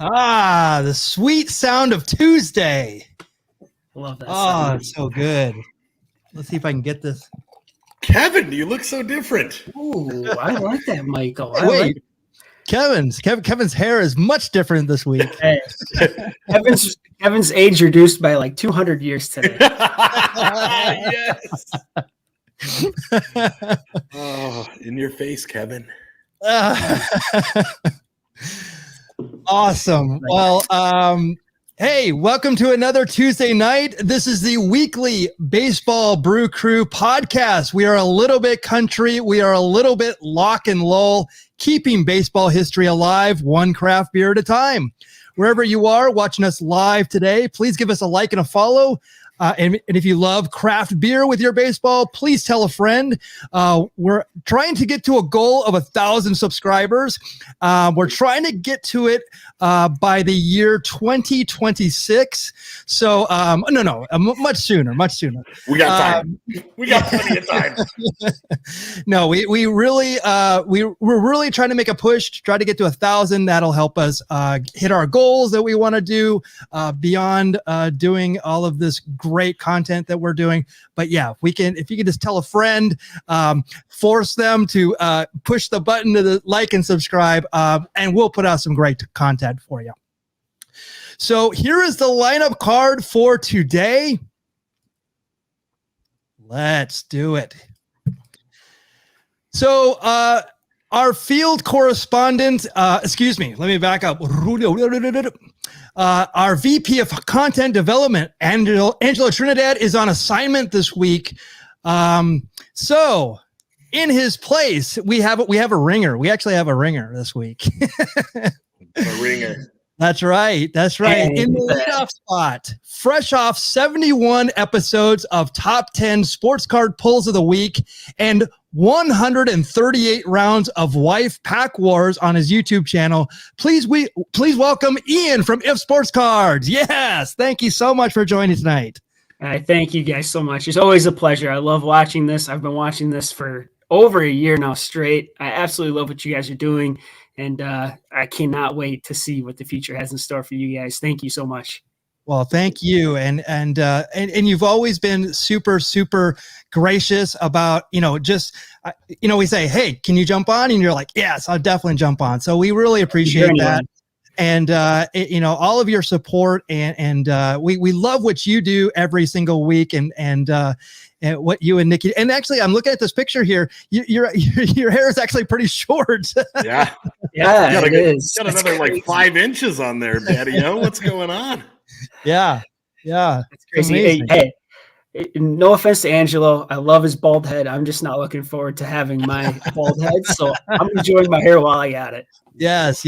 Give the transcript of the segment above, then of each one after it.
The sweet sound of Tuesday. Love that. Oh, it's so good. Let's see if I can get this. Kevin, you look so different. Ooh, I like that, Michael. Wait, Kevin's hair is much different this week. Hey, Kevin's age reduced by like 200 years today. Yes. Oh, in your face, Kevin. Awesome. Well, hey, welcome to another Tuesday night. This is the weekly Baseball Brew Crew podcast. We are a little bit country. We are a little bit lock and lull, keeping baseball history alive, one craft beer at a time. Wherever you are watching us live today, please give us a like and a follow. And if you love craft beer with your baseball, please tell a friend. We're trying to get to a goal of 1,000 subscribers. We're trying to get to it by the year 2026. So, much sooner. We got time. We got plenty of time. No, we're really trying to make a push to try to get to 1,000. That'll help us hit our goals that we want to do beyond doing all of this great content that we're doing. But yeah, if you can just tell a friend, force them to push the button to the like and subscribe, and we'll put out some great content for you. So here is the lineup card for today. Let's do it. So our field correspondent, let me back up. Our VP of Content Development, Angela Trinidad, is on assignment this week. So in his place, we have a ringer. We actually have a ringer this week. A ringer. That's right. In the leadoff spot, fresh off 71 episodes of Top 10 Sports Card Pulls of the Week and 138 rounds of Wife Pack Wars on his YouTube channel. Please welcome Ian from If Sports Cards. Yes, thank you so much for joining tonight. I thank you guys so much. It's always a pleasure. I love watching this. I've been watching this for over a year now straight. I absolutely love what you guys are doing, and I cannot wait to see what the future has in store for you guys. Thank you so much. Well, thank you. And you've always been super, super gracious about, we say, hey, can you jump on? And you're like, yes, I'll definitely jump on. So we really appreciate that. And, all of your support and we love what you do every single week and what you and Nikki, and actually I'm looking at this picture here. Your hair is actually pretty short. Yeah. It is. Got another like 5 inches on there, Daddy. What's going on? Yeah. That's crazy. Hey, no offense to Angelo. I love his bald head. I'm just not looking forward to having my bald head. So I'm enjoying my hair while I got it. Yes.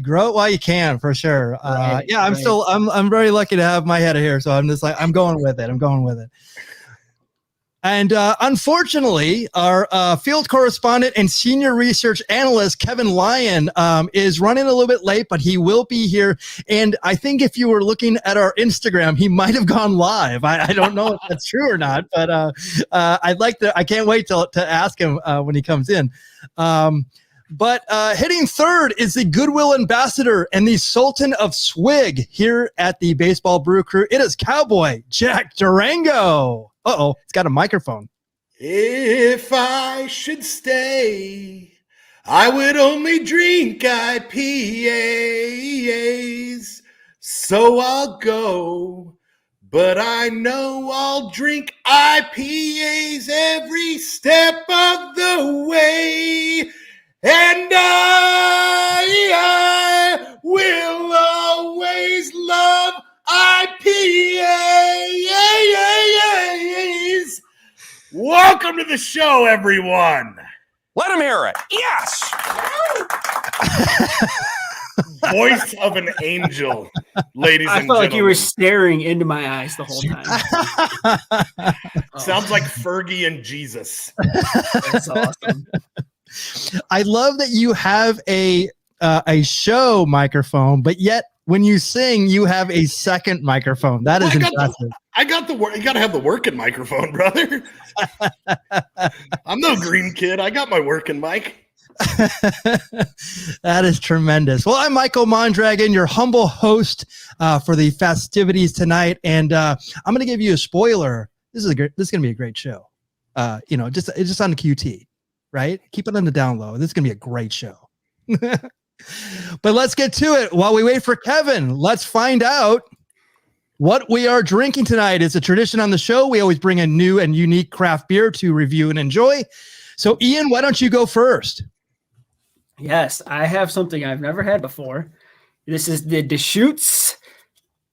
Grow it while you can, for sure. I'm very lucky to have my head of hair. So I'm just like, I'm going with it. And unfortunately, our field correspondent and senior research analyst, Kevin Lyon, is running a little bit late, but he will be here. And I think if you were looking at our Instagram, he might have gone live. I don't know if that's true or not, but I can't wait to ask him when he comes in. But hitting third is the Goodwill Ambassador and the Sultan of Swig here at the Baseball Brew Crew. It is Cowboy Jack Durango. It's got a microphone. If I should stay, I would only drink IPAs. So I'll go, but I know I'll drink IPAs every step of the way. And I will always love IPAs. Welcome to the show, everyone. Let him hear it. Yes. Voice of an angel, ladies and gentlemen. I felt like you were staring into my eyes the whole time. Sounds like Fergie and Jesus. That's awesome. I love that you have a show microphone, but yet when you sing, you have a second microphone. That is impressive. I got the work. You got to have the working microphone, brother. I'm no green kid. I got my working mic. That is tremendous. Well, I'm Michael Mondragon, your humble host for the festivities tonight, and I'm going to give you a spoiler. This is going to be a great show. Just on the QT, right? Keep it on the down low. This is going to be a great show. But let's get to it. While we wait for Kevin, let's find out what we are drinking tonight. It's a tradition on the show. We always bring a new and unique craft beer to review and enjoy. So, Ian, why don't you go first? Yes, I have something I've never had before. This is the Deschutes,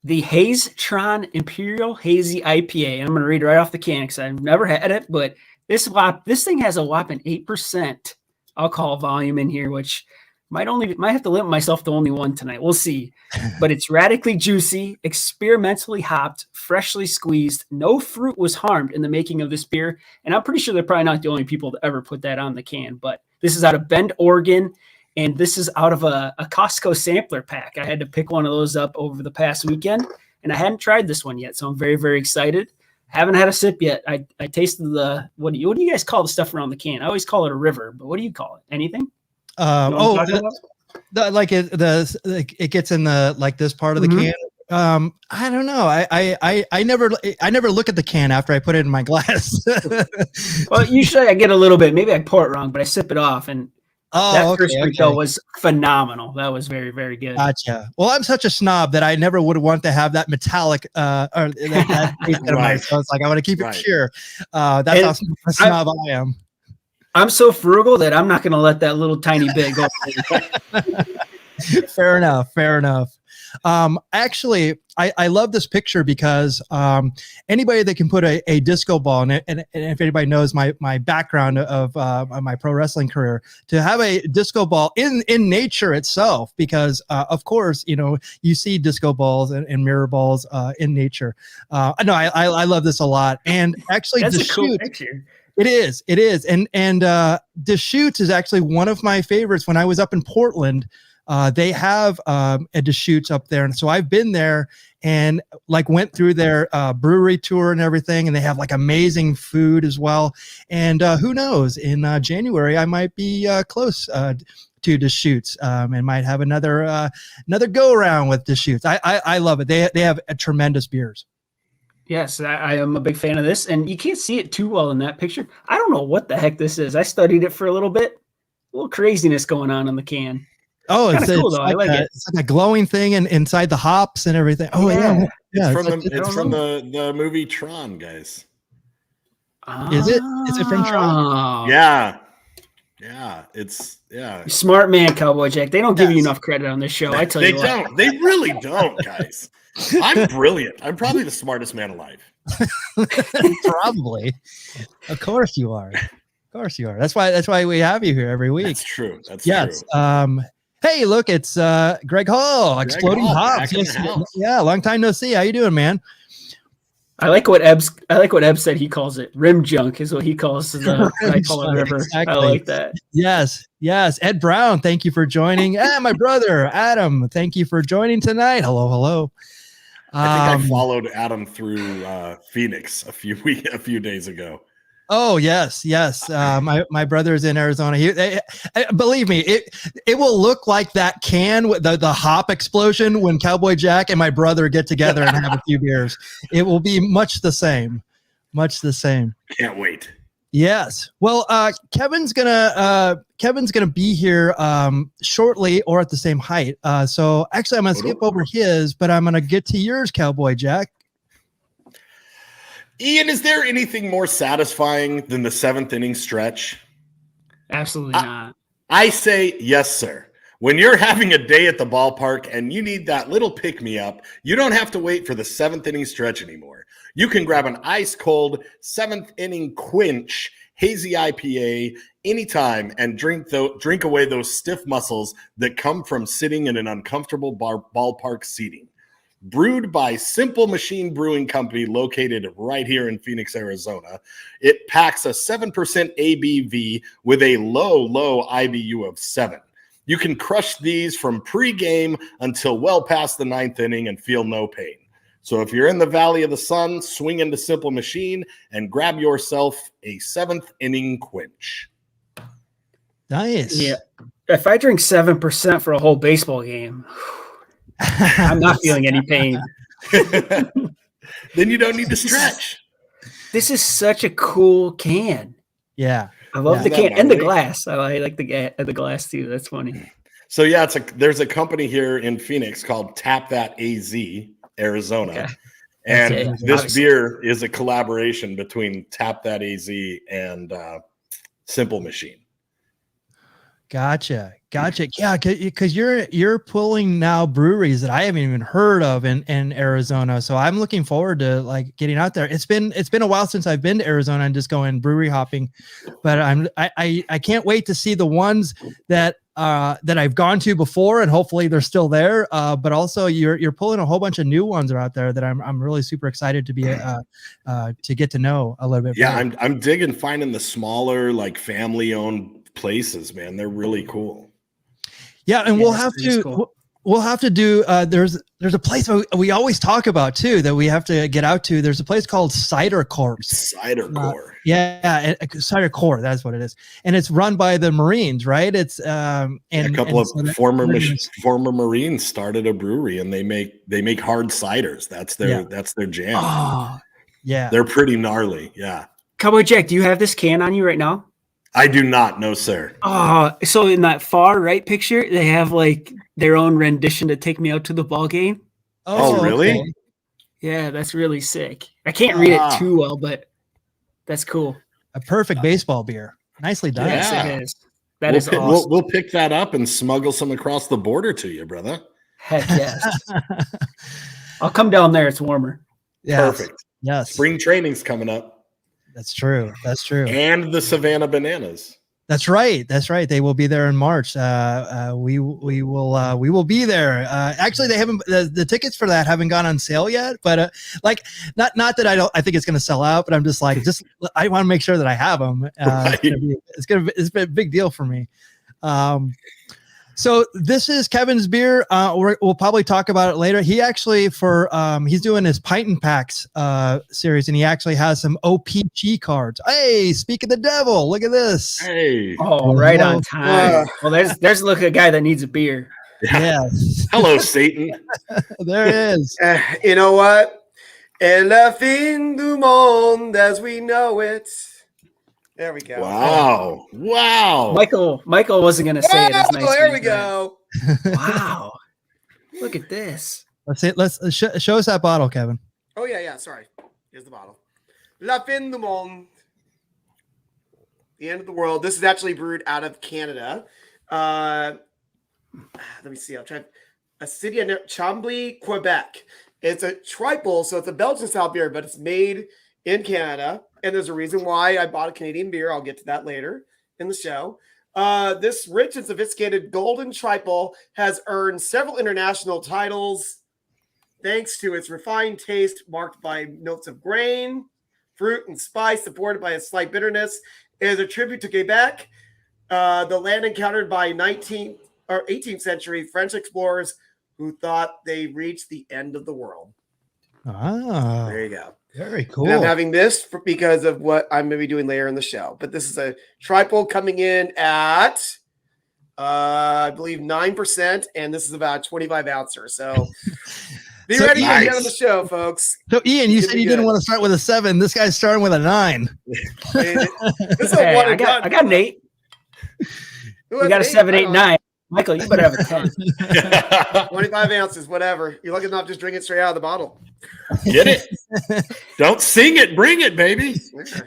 the Haze-Tron Imperial Hazy IPA. I'm going to read right off the can because I've never had it, but this thing has a whopping 8% alcohol volume in here, which might have to limit myself to only one tonight. We'll see. But it's radically juicy, experimentally hopped, freshly squeezed. No fruit was harmed in the making of this beer, and I'm pretty sure they're probably not the only people to ever put that on the can, but this is out of Bend, Oregon, and this is out of a Costco sampler pack. I had to pick one of those up over the past weekend, and I hadn't tried this one yet, so I'm very, very excited. Haven't had a sip yet. I tasted what do you guys call the stuff around the can? I always call it a river, but what do you call it? Anything? It gets in this part of the can. I don't know. I never look at the can after I put it in my glass. Well, usually I get a little bit. Maybe I pour it wrong, but I sip it off, and first refill was phenomenal. That was very, very good. Gotcha. Well, I'm such a snob that I never would want to have that metallic or that taste in my. So it's like I want to keep it pure. That's how snob I am. I'm so frugal that I'm not going to let that little tiny bit go. Fair enough. Actually, I love this picture because anybody that can put a disco ball in it, and if anybody knows my background of my pro wrestling career, to have a disco ball in nature itself, because of course, you see disco balls and mirror balls in nature. I love this a lot. And actually, that's a cool picture. It is. And Deschutes is actually one of my favorites. When I was up in Portland, they have a Deschutes up there. And so I've been there and went through their brewery tour and everything. And they have amazing food as well. And who knows, in January, I might be close to Deschutes and might have another go around with Deschutes. I love it. They have tremendous beers. Yes, I am a big fan of this, and you can't see it too well in that picture. I don't know what the heck this is. I studied it for a little bit. A little craziness going on in the can. Oh, it's cool though. I like it. It's like a glowing thing and inside the hops and everything. Oh yeah. It's from the movie Tron, guys. Is it? Is it from Tron? Yeah. Smart man, Cowboy Jack. They don't give you enough credit on this show. I tell you what. They don't. They really don't, guys. I'm brilliant. I'm probably the smartest man alive. Probably. Of course you are. That's why we have you here every week. That's true. Yes. Hey, look, it's Greg Hall, Exploding Hops. Yeah, long time no see. How you doing, man? I like what Eb said. He calls it rim junk, is what he calls the I call it river. Exactly. I like that. Yes. Ed Brown, thank you for joining. And my brother Adam, thank you for joining tonight. Hello. I think I followed Adam through Phoenix a few days ago. Oh yes. My brother's in Arizona. Believe me, it will look like that can with the hop explosion when Cowboy Jack and my brother get together and have a few beers. It will be much the same. Can't wait. Yes. Well, Kevin's gonna be here shortly, or at the same height. So actually, I'm gonna skip over his, but I'm gonna get to yours, Cowboy Jack. Ian, is there anything more satisfying than the 7th inning stretch? Absolutely not. I say yes, sir. When you're having a day at the ballpark and you need that little pick-me-up, you don't have to wait for the 7th inning stretch anymore. You can grab an ice-cold 7th inning quench hazy IPA anytime and drink away those stiff muscles that come from sitting in an uncomfortable ballpark seating. Brewed by Simple Machine Brewing Company, located right here in Phoenix, Arizona. It packs a 7% ABV with a low IBU of 7. You can crush these from pregame until well past the 9th inning and feel no pain. So if you're in the Valley of the Sun, swing into Simple Machine and grab yourself a 7th inning quench. Nice. Yeah. If I drink 7% for a whole baseball game, I'm not feeling any pain. Then you don't need to stretch. This is such a cool can. Yeah. I love the Isn't that can and the gnarly? glass. I like the glass too. That's funny. So yeah, there's a company here in Phoenix called Tap That AZ, Arizona. Okay. And That's it. this Obviously. beer is a collaboration between Tap That AZ and Simple Machine. Gotcha. Yeah, because you're pulling now breweries that I haven't even heard of in Arizona. So I'm looking forward to like getting out there. It's been a while since I've been to Arizona and just going brewery hopping, but I can't wait to see the ones that I've gone to before, and hopefully they're still there. But also you're pulling a whole bunch of new ones out there that I'm really super excited to be to get to know a little bit. Yeah, better. I'm digging finding the smaller, like family-owned places, man. They're really cool. Yeah, and Yeah, we'll that's have pretty to cool. we'll have to do. There's a place we always talk about too that we have to get out to. There's a place called Cider Corpse. Cider Core. Cider Core. That's what it is, and it's run by the Marines, right? It's and A couple of so that- former Marines started a brewery, and they make hard ciders. That's their jam. Oh, yeah. They're pretty gnarly. Yeah. Cowboy Jack, do you have this can on you right now? I do not know, sir. Oh, so in that far right picture, they have like their own rendition to Take Me Out to the Ball Game. Oh, really? okay. Yeah, that's really sick. I can't read Ah. it too well, but that's cool. A perfect baseball beer. Nicely done. Yeah. Yes, it is. That is awesome. We'll pick that up and smuggle some across the border to you, brother. Heck yes. I'll come down there. It's warmer. Yes. Perfect. Yes. Spring training's coming up, That's true. That's true. and the Savannah Bananas. That's right. That's right. They will be there in March. We will be there. Actually, they haven't. The tickets for that haven't gone on sale yet. But not that I think it's going to sell out. But I'm just like, I want to make sure that I have them. Right. It's a big deal for me. So this is Kevin's beer. We'll probably talk about it later. He actually he's doing his Pint and Packs series, and he actually has some OPG cards. Hey, speak of the devil, look at this. Hey. Oh, right on time. Well, there's a look at a guy that needs a beer. Yes, Hello, Satan. there it is. You know what? En la fin du monde as we know it. There we go. Wow. Michael wasn't gonna say it as nice. Oh, there we go. Wow. Look at this. Let's show us that bottle, Kevin. Oh, yeah. Sorry. Here's the bottle. La fin du monde. The end of the world. This is actually brewed out of Canada. Let me see. I'll try. A city near Chambly, Quebec. It's a triple, so it's a Belgian style beer, but it's made in Canada. And there's a reason why I bought a Canadian beer. I'll get to that later in the show. This rich and sophisticated golden triple has earned several international titles thanks to its refined taste marked by notes of grain, fruit, and spice, supported by a slight bitterness. It is a tribute to Quebec, the land encountered by 19th or 18th century French explorers who thought they reached the end of the world. Ah, There you go. very cool. And I'm having this because of what I'm going to be doing later in the show. But this is a triple coming in at, I believe, 9%. And this is about 25 ouncer. So be So ready for the nice. end of the show, folks. So Ian, you It's said gonna you be didn't good. want to start with a 7. This guy's starting with a 9. This is a Hey, one I and got done. an 8. Who We has got a an 7, 8, I 9. Michael, you better have a 10. don't know. 25 ounces, whatever. You're lucky enough, just drink it straight out of the bottle. Get it? Don't sing it. Bring it, baby.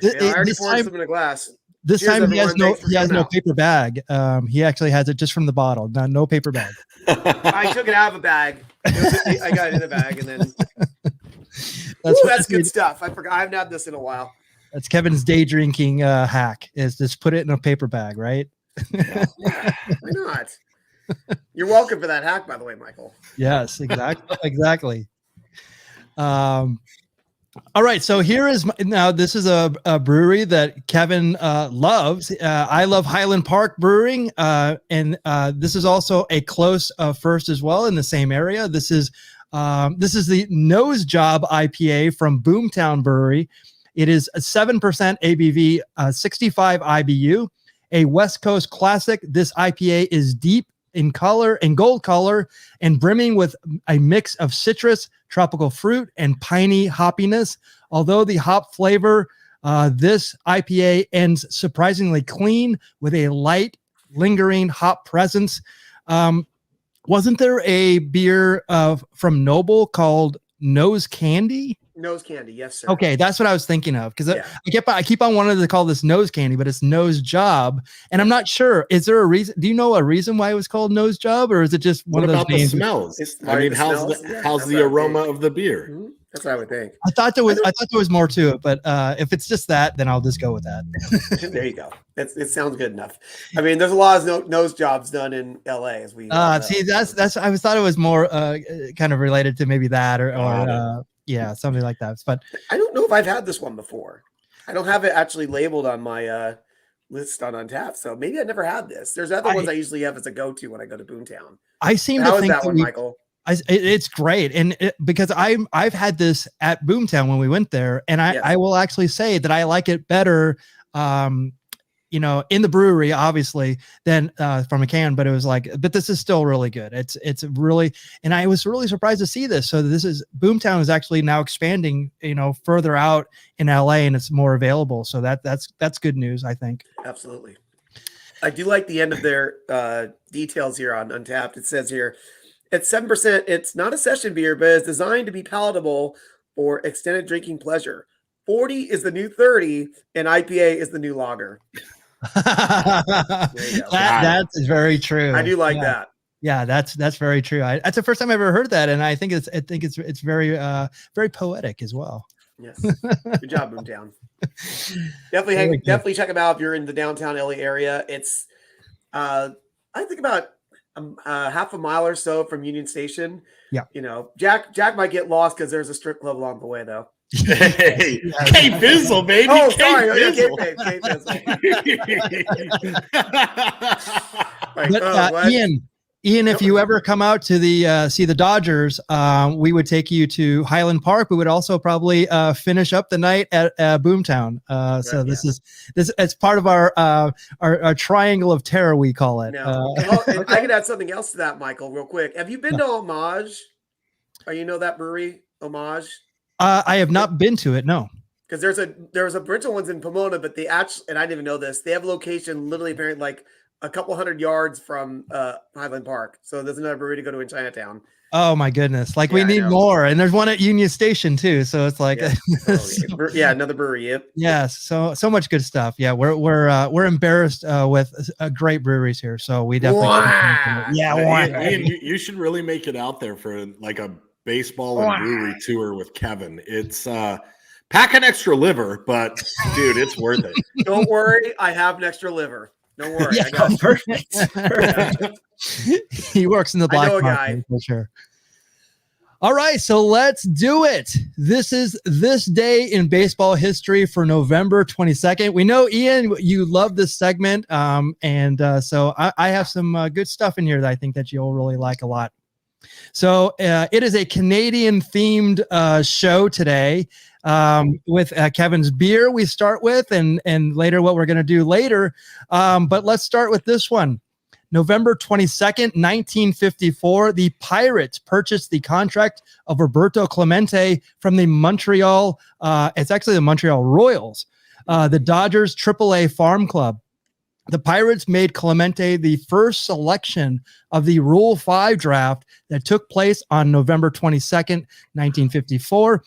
Yeah, I already this poured time- some in a glass. This Cheers, time he has everyone. Thanks for he has coming no out. paper bag. He actually has it just from the bottle. No paper bag. I took it out of a bag. I got it in a bag, and then that's good stuff. I forgot. I haven't had this in a while. That's Kevin's day drinking hack is just put it in a paper bag, right? Why not? You're welcome for that hack, by the way, Michael. Yes, exactly. All right, so here is now. This is a brewery that Kevin loves. I love Highland Park Brewing, and this is also a close first as well in the same area. This is the Nose Job IPA from Boomtown Brewery. It is a 7% ABV, 65 IBU, a West Coast classic. This IPA is deep in color and gold color and brimming with a mix of citrus, tropical fruit, and piney hoppiness. Although the hop flavor, this IPA ends surprisingly clean with a light, lingering hop presence. Wasn't there a beer from Noble called Nose Candy? Nose Candy, yes, sir. Okay, that's what I was thinking of, because I keep on wanting to call this Nose Candy, but it's Nose Job, and I'm not sure. Is there a reason? Do you know a reason why it was called Nose Job, or is it just one of those names? What about the smells? I mean, how's the aroma of the beer? Mm-hmm. That's what I would think. I thought there was more to it, but if it's just that, then I'll just go with that. There you go. It sounds good enough. I mean, there's a lot of nose jobs done in LA as we see. That's I thought it was more kind of related to maybe that or something like that. But I don't know if I've had this one before. I don't have it actually labeled on my list on Untapped, so maybe I never had this. There's other ones I usually have as a go-to when I go to Boomtown. I seem How to is think that one, Michael? It's great, and because I've had this at Boomtown when we went there, and I will actually say that I like it better, in the brewery, obviously, than from a can. But it was but this is still really good. It's really, and I was really surprised to see this. So Boomtown is actually now expanding, further out in LA, and it's more available. So that's good news, I think. Absolutely. I do like the end of their details here on Untapped. It says here, at 7%, it's not a session beer, but it's designed to be palatable for extended drinking pleasure. 40 is the new 30, and IPA is the new lager. That's very true. I do like that. Yeah, that's very true. That's the first time I've ever heard that, and I think it's very very poetic as well. Yes, good job, Boomtown. Definitely check them out if you're in the downtown LA area. It's I think about half a mile or so from Union Station. Yeah, Jack might get lost because there's a strip club along the way, though. Hey, Bizzle, baby. Oh, sorry. Bizzle. But Ian, if you ever come out to see the Dodgers, we would take you to Highland Park. We would also probably finish up the night at Boomtown. This it's part of our triangle of terror, we call it. And I could add something else to that, Michael, real quick. Have you been to Homage? Or that brewery, Homage? I have not been to it. No. Because there's a bunch of ones in Pomona, but they actually, and I didn't even know this, they have a location literally apparently like a couple hundred yards from Highland Park. So there's another brewery to go to in Chinatown. Oh my goodness. We need more. And there's one at Union Station too. So it's like, another brewery. Yep. Yes. So much good stuff. Yeah. We're embarrassed with great breweries here. So we definitely, Ian, you should really make it out there for like a baseball and brewery tour with Kevin. It's pack an extra liver, but dude, it's worth it. Don't worry, I have an extra liver. Don't worry. Yeah, I got perfect. He works in the black market for sure. All right, so let's do it. This is this day in baseball history for November 22nd. We know, Ian, you love this segment, so I have some good stuff in here that I think that you'll really like a lot. So it is a Canadian themed show today with Kevin's beer we start with and later what we're going to do later. But let's start with this one. November 22nd, 1954, the Pirates purchased the contract of Roberto Clemente from the Montreal, it's actually the Montreal Royals, the Dodgers AAA Farm Club. The Pirates made Clemente the first selection of the Rule 5 draft that took place on November 22nd, 1954.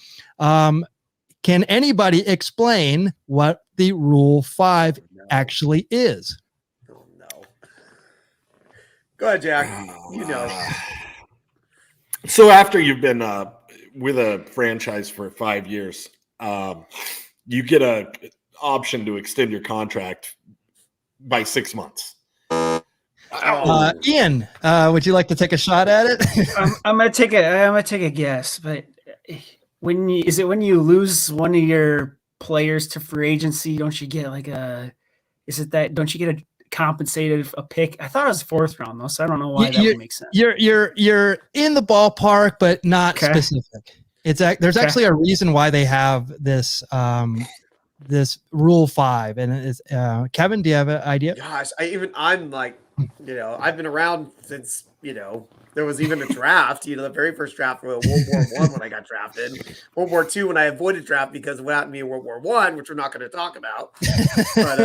Can anybody explain what the Rule 5 actually is? Oh, no. Go ahead, Jack. You know. So after you've been with a franchise for 5 years, you get an option to extend your contract by 6 months. Ian, would you like to take a shot at it? I'm gonna take a guess, but when you lose one of your players to free agency, don't you get don't you get compensated a pick? I thought it was 4th round though, so I don't know why that would make sense. You're in the ballpark, but not specific. There's actually a reason why they have this this Rule 5, and it's Kevin. Do you have an idea? Gosh, I'm like, I've been around since there was even a draft. The very first draft was World War I when I got drafted. World War II when I avoided draft because it went out to me in World War I, which we're not going to talk about. But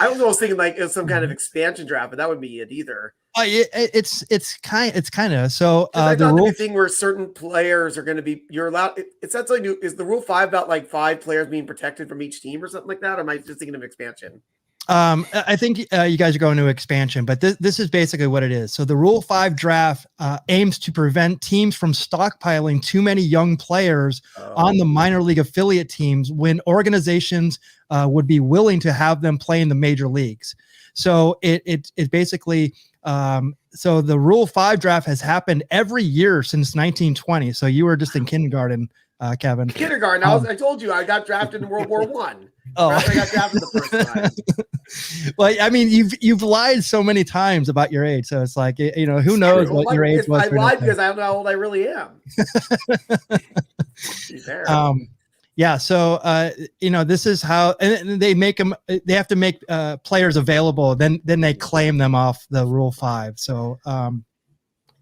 I was almost thinking like it was some kind of expansion draft, but that wouldn't be it either. It's kind of so. The rule thing where certain players are going to be you're allowed. It's not something new. Is the Rule 5 about like 5 players being protected from each team or something like that? Or am I just thinking of expansion? I think you guys are going to expansion, but this is basically what it is. So the Rule 5 draft aims to prevent teams from stockpiling too many young players on the minor league affiliate teams when organizations would be willing to have them play in the major leagues. So it basically so the Rule 5 draft has happened every year since 1920. So you were just in kindergarten, Kevin. Kindergarten. I told you I got drafted in World War I. Oh, I got drafted the first time. Well, I mean, you've lied so many times about your age, so it's like who knows what your age was. I lied because I don't know how old I really am. Yeah. So this is how, and they make them. They have to make players available. Then they claim them off the Rule 5. So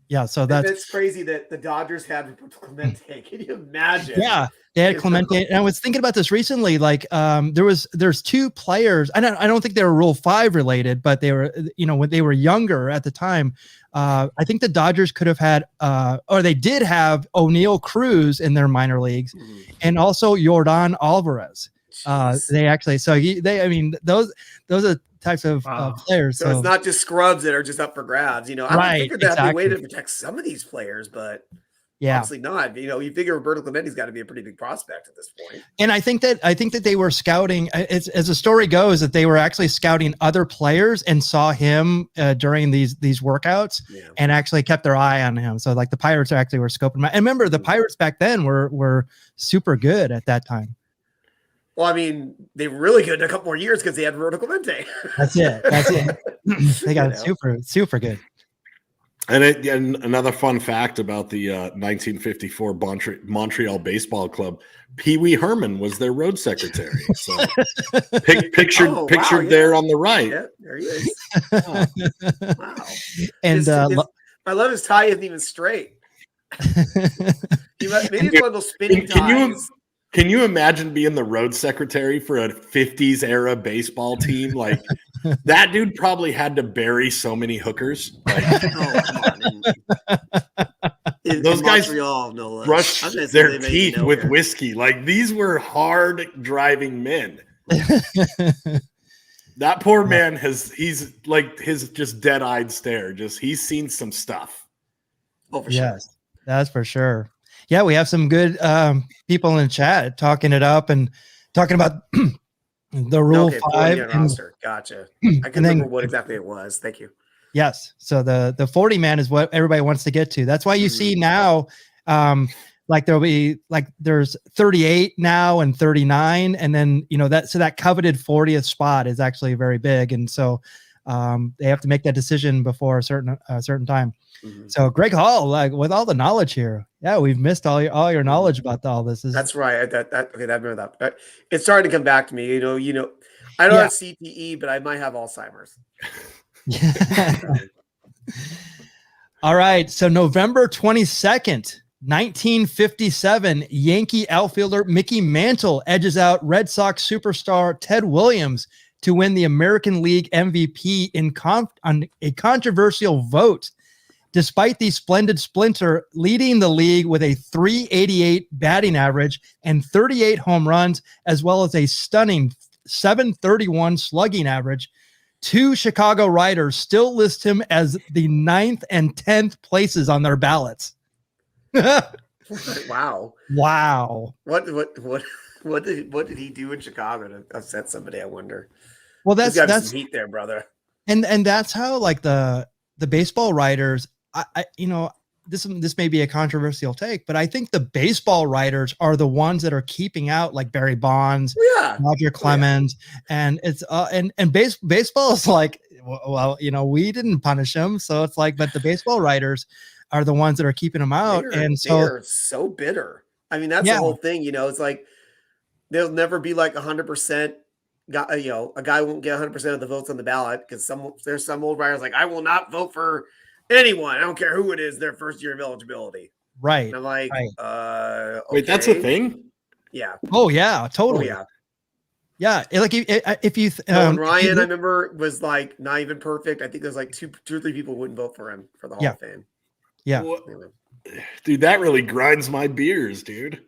yeah. So that's crazy that the Dodgers had Roberto Clemente. Can you imagine? Yeah. They had Clemente, and I was thinking about this recently. Like, there's 2 players. I don't think they were Rule 5 related, but they were, when they were younger at the time. I think the Dodgers could have had, or they did have O'Neal Cruz in their minor leagues, and also Yordan Alvarez. They actually, those are types of players. So it's not just scrubs that are just up for grabs. I figured that would be a way to protect some of these players, but. Yeah, obviously not. You figure Roberto Clemente's got to be a pretty big prospect at this point. And I think that they were scouting. As the story goes, that they were actually scouting other players and saw him during these workouts, and actually kept their eye on him. So like the Pirates actually were scoping him out. And remember, the Pirates back then were super good at that time. Well, I mean, they were really good in a couple more years because they had Roberto Clemente. That's it. They got super good. And another fun fact about the 1954 Montreal Baseball Club, Pee Wee Herman was their road secretary. So pictured there on the right. Yeah, there he is. Oh, wow. And I love his tie isn't even straight. Maybe it's one of those spinning ties. Can you imagine being the road secretary for a 50s era baseball team? Like that dude probably had to bury so many hookers. Like, come on. Those guys brushed their teeth with whiskey. Like these were hard driving men. That poor man he's like his just dead-eyed stare. He's seen some stuff. Oh, for sure. That's for sure. Yeah, we have some good people in the chat talking it up and talking about the Rule 5. Gotcha. I can remember what exactly it was. Thank you. Yes. So the 40 man is what everybody wants to get to. That's why you see now, like there'll be like there's 38 now and 39, and then that coveted 40th spot is actually very big, and so they have to make that decision before a certain time. Mm-hmm. So Greg Hall, like with all the knowledge here, we've missed all your knowledge about all this. That's right. I remember that. It's starting to come back to me. I don't have CTE, but I might have Alzheimer's. All right. So November 22nd, 1957, Yankee outfielder Mickey Mantle edges out Red Sox superstar Ted Williams to win the American League MVP on a controversial vote. Despite the splendid splinter leading the league with a .388 batting average and 38 home runs, as well as a stunning .731 slugging average, 2 Chicago writers still list him as the 9th and 10th places on their ballots. Wow. What did he do in Chicago to upset somebody? I wonder. Well, that's some heat there, brother. And that's how like the baseball writers. This may be a controversial take, but I think the baseball writers are the ones that are keeping out like Barry Bonds, Roger Clemens, and it's baseball is like, well, we didn't punish him, so it's like, but the baseball writers are the ones that are keeping them out, they're so bitter. I mean, that's the whole thing. It's like there'll never be like 100%. A guy won't get 100% of the votes on the ballot because there's some old writers like, I will not vote for anyone. I don't care who it is. Their first year of eligibility. Right. And I'm like, okay. Wait, that's a thing? Yeah. Oh yeah, totally. Oh, yeah. Yeah, like if you Ryan, I remember, was like not even perfect. I think there's like two or three people who wouldn't vote for him for the Hall of Fame. Yeah, dude, that really grinds my beers, dude.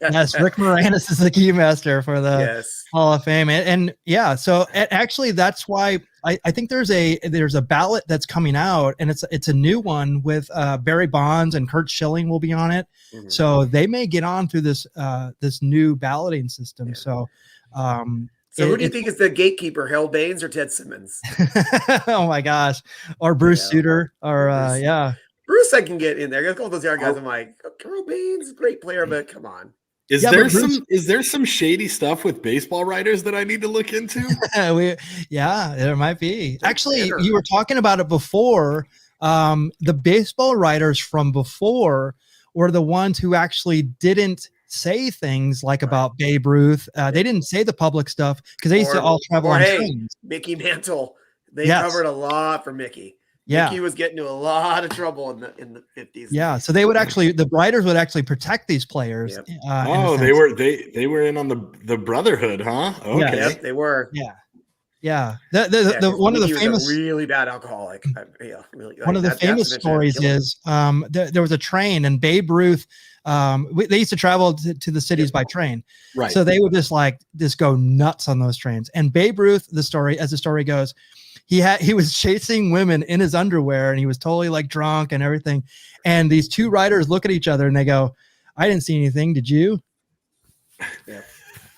Yes, Rick Moranis is the keymaster for the Hall of Fame, and yeah, so actually that's why I think there's a ballot that's coming out, and it's a new one with Barry Bonds and Kurt Schilling will be on it, so they may get on through this new balloting system. So who do you think is the gatekeeper, Harold Baines or Ted Simmons? Oh my gosh, or Bruce Sutter, or Bruce, I can get in there. I got all those young guys. I'm like, Harold Baines, great player, but come on. Is there some shady stuff with baseball writers that I need to look into? There might be. Actually, you were talking about it before. The baseball writers from before were the ones who actually didn't say things like about Babe Ruth. They didn't say the public stuff because they used to all travel on trains. Mickey Mantle. They covered a lot for Mickey. Yeah, Mickey was getting into a lot of trouble in the 50s. Yeah, so the writers would actually protect these players. Yep. They were in on the brotherhood, huh? Okay, yep, they were. Yeah. The one of the famous, really bad alcoholic. Really. One of the famous stories is there was a train, and Babe Ruth. They used to travel to the cities by train, right? So they would just go nuts on those trains. And Babe Ruth, as the story goes, he was chasing women in his underwear, and he was totally like drunk and everything. And these two writers look at each other and they go, "I didn't see anything. Did you?" Yeah.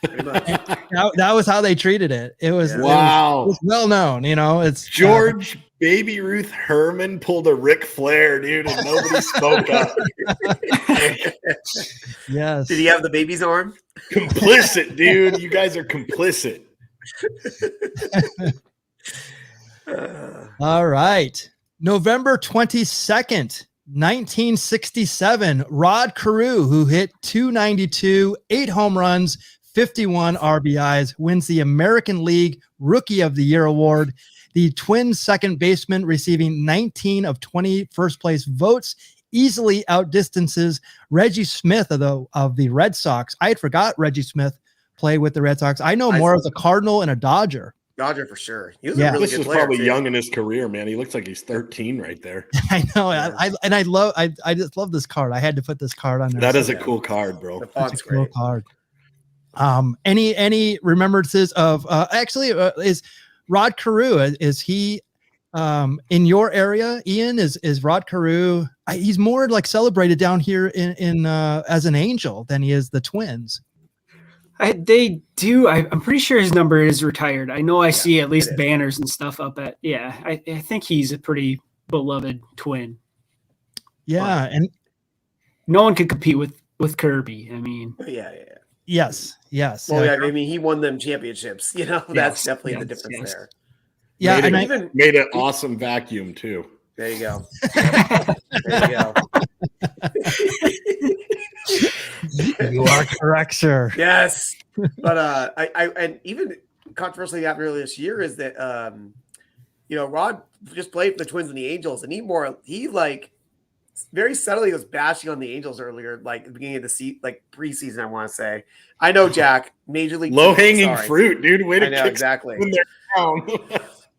That was how they treated it. It was wow. It was well known, it's George Baby Ruth Herman pulled a Ric Flair, dude, and nobody spoke up. Yes. Did he have the baby's arm? Complicit, dude. You guys are complicit. All right. November 22nd, 1967, Rod Carew, who hit .292, 8 home runs, 51 RBIs, wins the American League Rookie of the Year award. The Twins second baseman receiving 19 of 20 first place votes, easily outdistances Reggie Smith of the Red Sox. I had forgot Reggie Smith played with the Red Sox. I know more as a Cardinal and a Dodger. Dodger for sure. He was a really this good is player, probably too. young in his career, man. He looks like he's 13 right there. I know. Yeah. I just love this card. I had to put this card on there. That is a cool card, bro. The font's cool card. Any remembrances of is Rod Carew? Is he in your area, Ian? Is Rod Carew? He's more like celebrated down here in as an Angel than he is the Twins. They do. I'm pretty sure his number is retired. I know I see at least banners and stuff up at. Yeah, I think he's a pretty beloved Twin. Yeah, and no one could compete with Kirby. I mean, yes. Well, I mean, he won them championships. That's definitely the difference there. Yeah, made an awesome vacuum too. There you go. There you go. You are correct, sir. Yes, but I and even controversially happened earlier this year is that Rod just played for the Twins and the Angels, and he very subtly was bashing on the Angels earlier, like at the beginning of the season, like preseason. I want to say, I know Jack, Major League low hanging fruit, dude. Way to kick exactly. Down.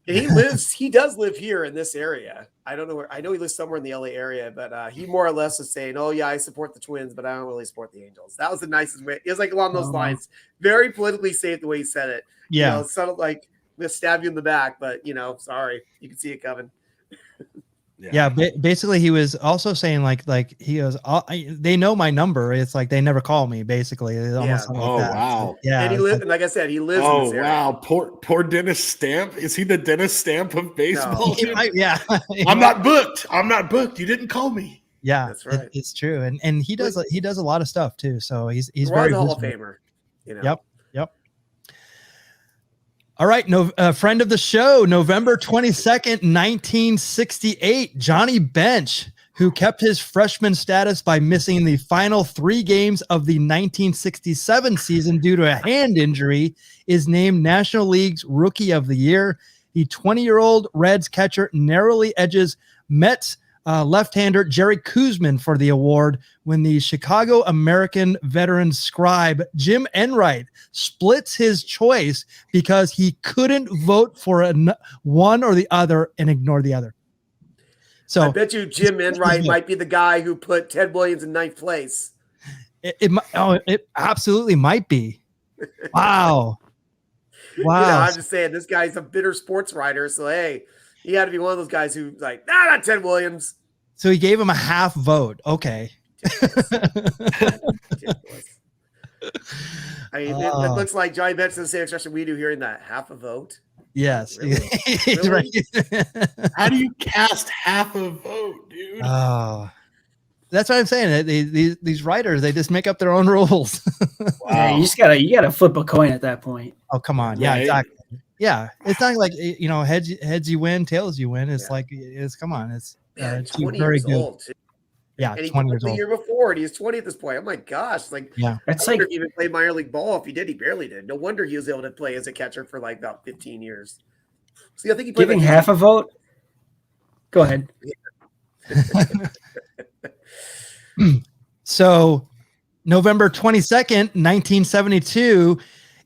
He does live here in this area. I don't know where. I know he lives somewhere in the LA area, but he more or less was saying, "Oh yeah, I support the Twins, but I don't really support the Angels." That was the nicest way. It was like along those lines, very politically safe the way he said it. Yeah, it's sort of like I'm gonna stab you in the back, but sorry, you can see it coming. Yeah, basically he was also saying like he goes, they know my number. It's like they never call me. Basically, it's almost like that. Wow. So, yeah, and like I said, he lives. in this area. Wow, poor Dennis Stamp. Is he the Dennis Stamp of baseball? No. Yeah, I'm not booked. You didn't call me. Yeah, that's right. It's true, and he does a lot of stuff too. So he's very Hall of Famer. Yep. All right, friend of the show, November 22nd, 1968, Johnny Bench, who kept his freshman status by missing the final 3 games of the 1967 season due to a hand injury, is named National League's Rookie of the Year. The 20-year-old Reds catcher narrowly edges Mets left-hander Jerry Koosman for the award when the Chicago American veteran scribe Jim Enright splits his choice because he couldn't vote for one or the other and ignore the other. So I bet you Jim Enright might be the guy who put Ted Williams in 9th place. It absolutely might be. Wow. Wow. You know, I'm just saying, this guy's a bitter sports writer. So, hey, he had to be one of those guys who like, not Ted Williams. So he gave him a half vote. Okay. I mean, it looks like Johnny Benson the same expression we do here in that half a vote. Yes. Really? Really? How do you cast half a vote, dude? Oh, that's what I'm saying. These writers, they just make up their own rules. Wow. Yeah, you gotta flip a coin at that point. Oh, come on. Yeah, Right. exactly. Yeah. It's not like, heads you win, tails you win. It's like, come on. It's Man, two 20 very years good. old. Too. Yeah, And he 20 played years the old. year before, and he's 20 at this point. Oh my gosh! Like, Yeah. That's I wonder like if he even played minor league ball. If he did, he barely did. No wonder he was able to play as a catcher for like about 15 years. See, I think he played giving like half a vote. Go ahead. So November 22nd, 1972,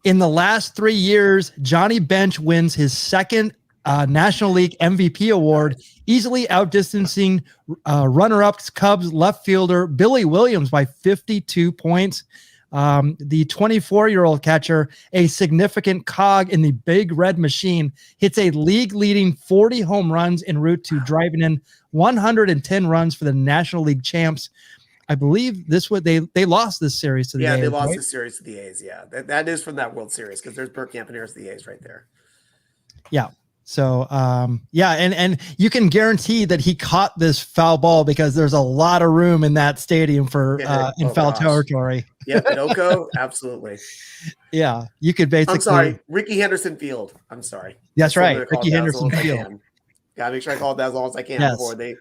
in the last 3 years, Johnny Bench wins his second National League MVP award, easily outdistancing runner-up Cubs left fielder Billy Williams by 52 points. The 24-year-old catcher, a significant cog in the big red machine, hits a league-leading 40 home runs en route to driving in 110 runs for the National League champs. I believe they lost this series to the A's. they lost right? the series to the A's. Yeah, that is from that World Series because there's Bergkamp and here's the A's right there. Yeah. So, and you can guarantee that he caught this foul ball because there's a lot of room in that stadium for in foul territory. Yeah, Pinoco, absolutely. Yeah, you could basically. I'm sorry, Ricky Henderson Field. I'm sorry. That's I'm right, gonna call Ricky it that as Henderson long as I Field. can. Gotta make sure I call it that as long as I can Yes. before they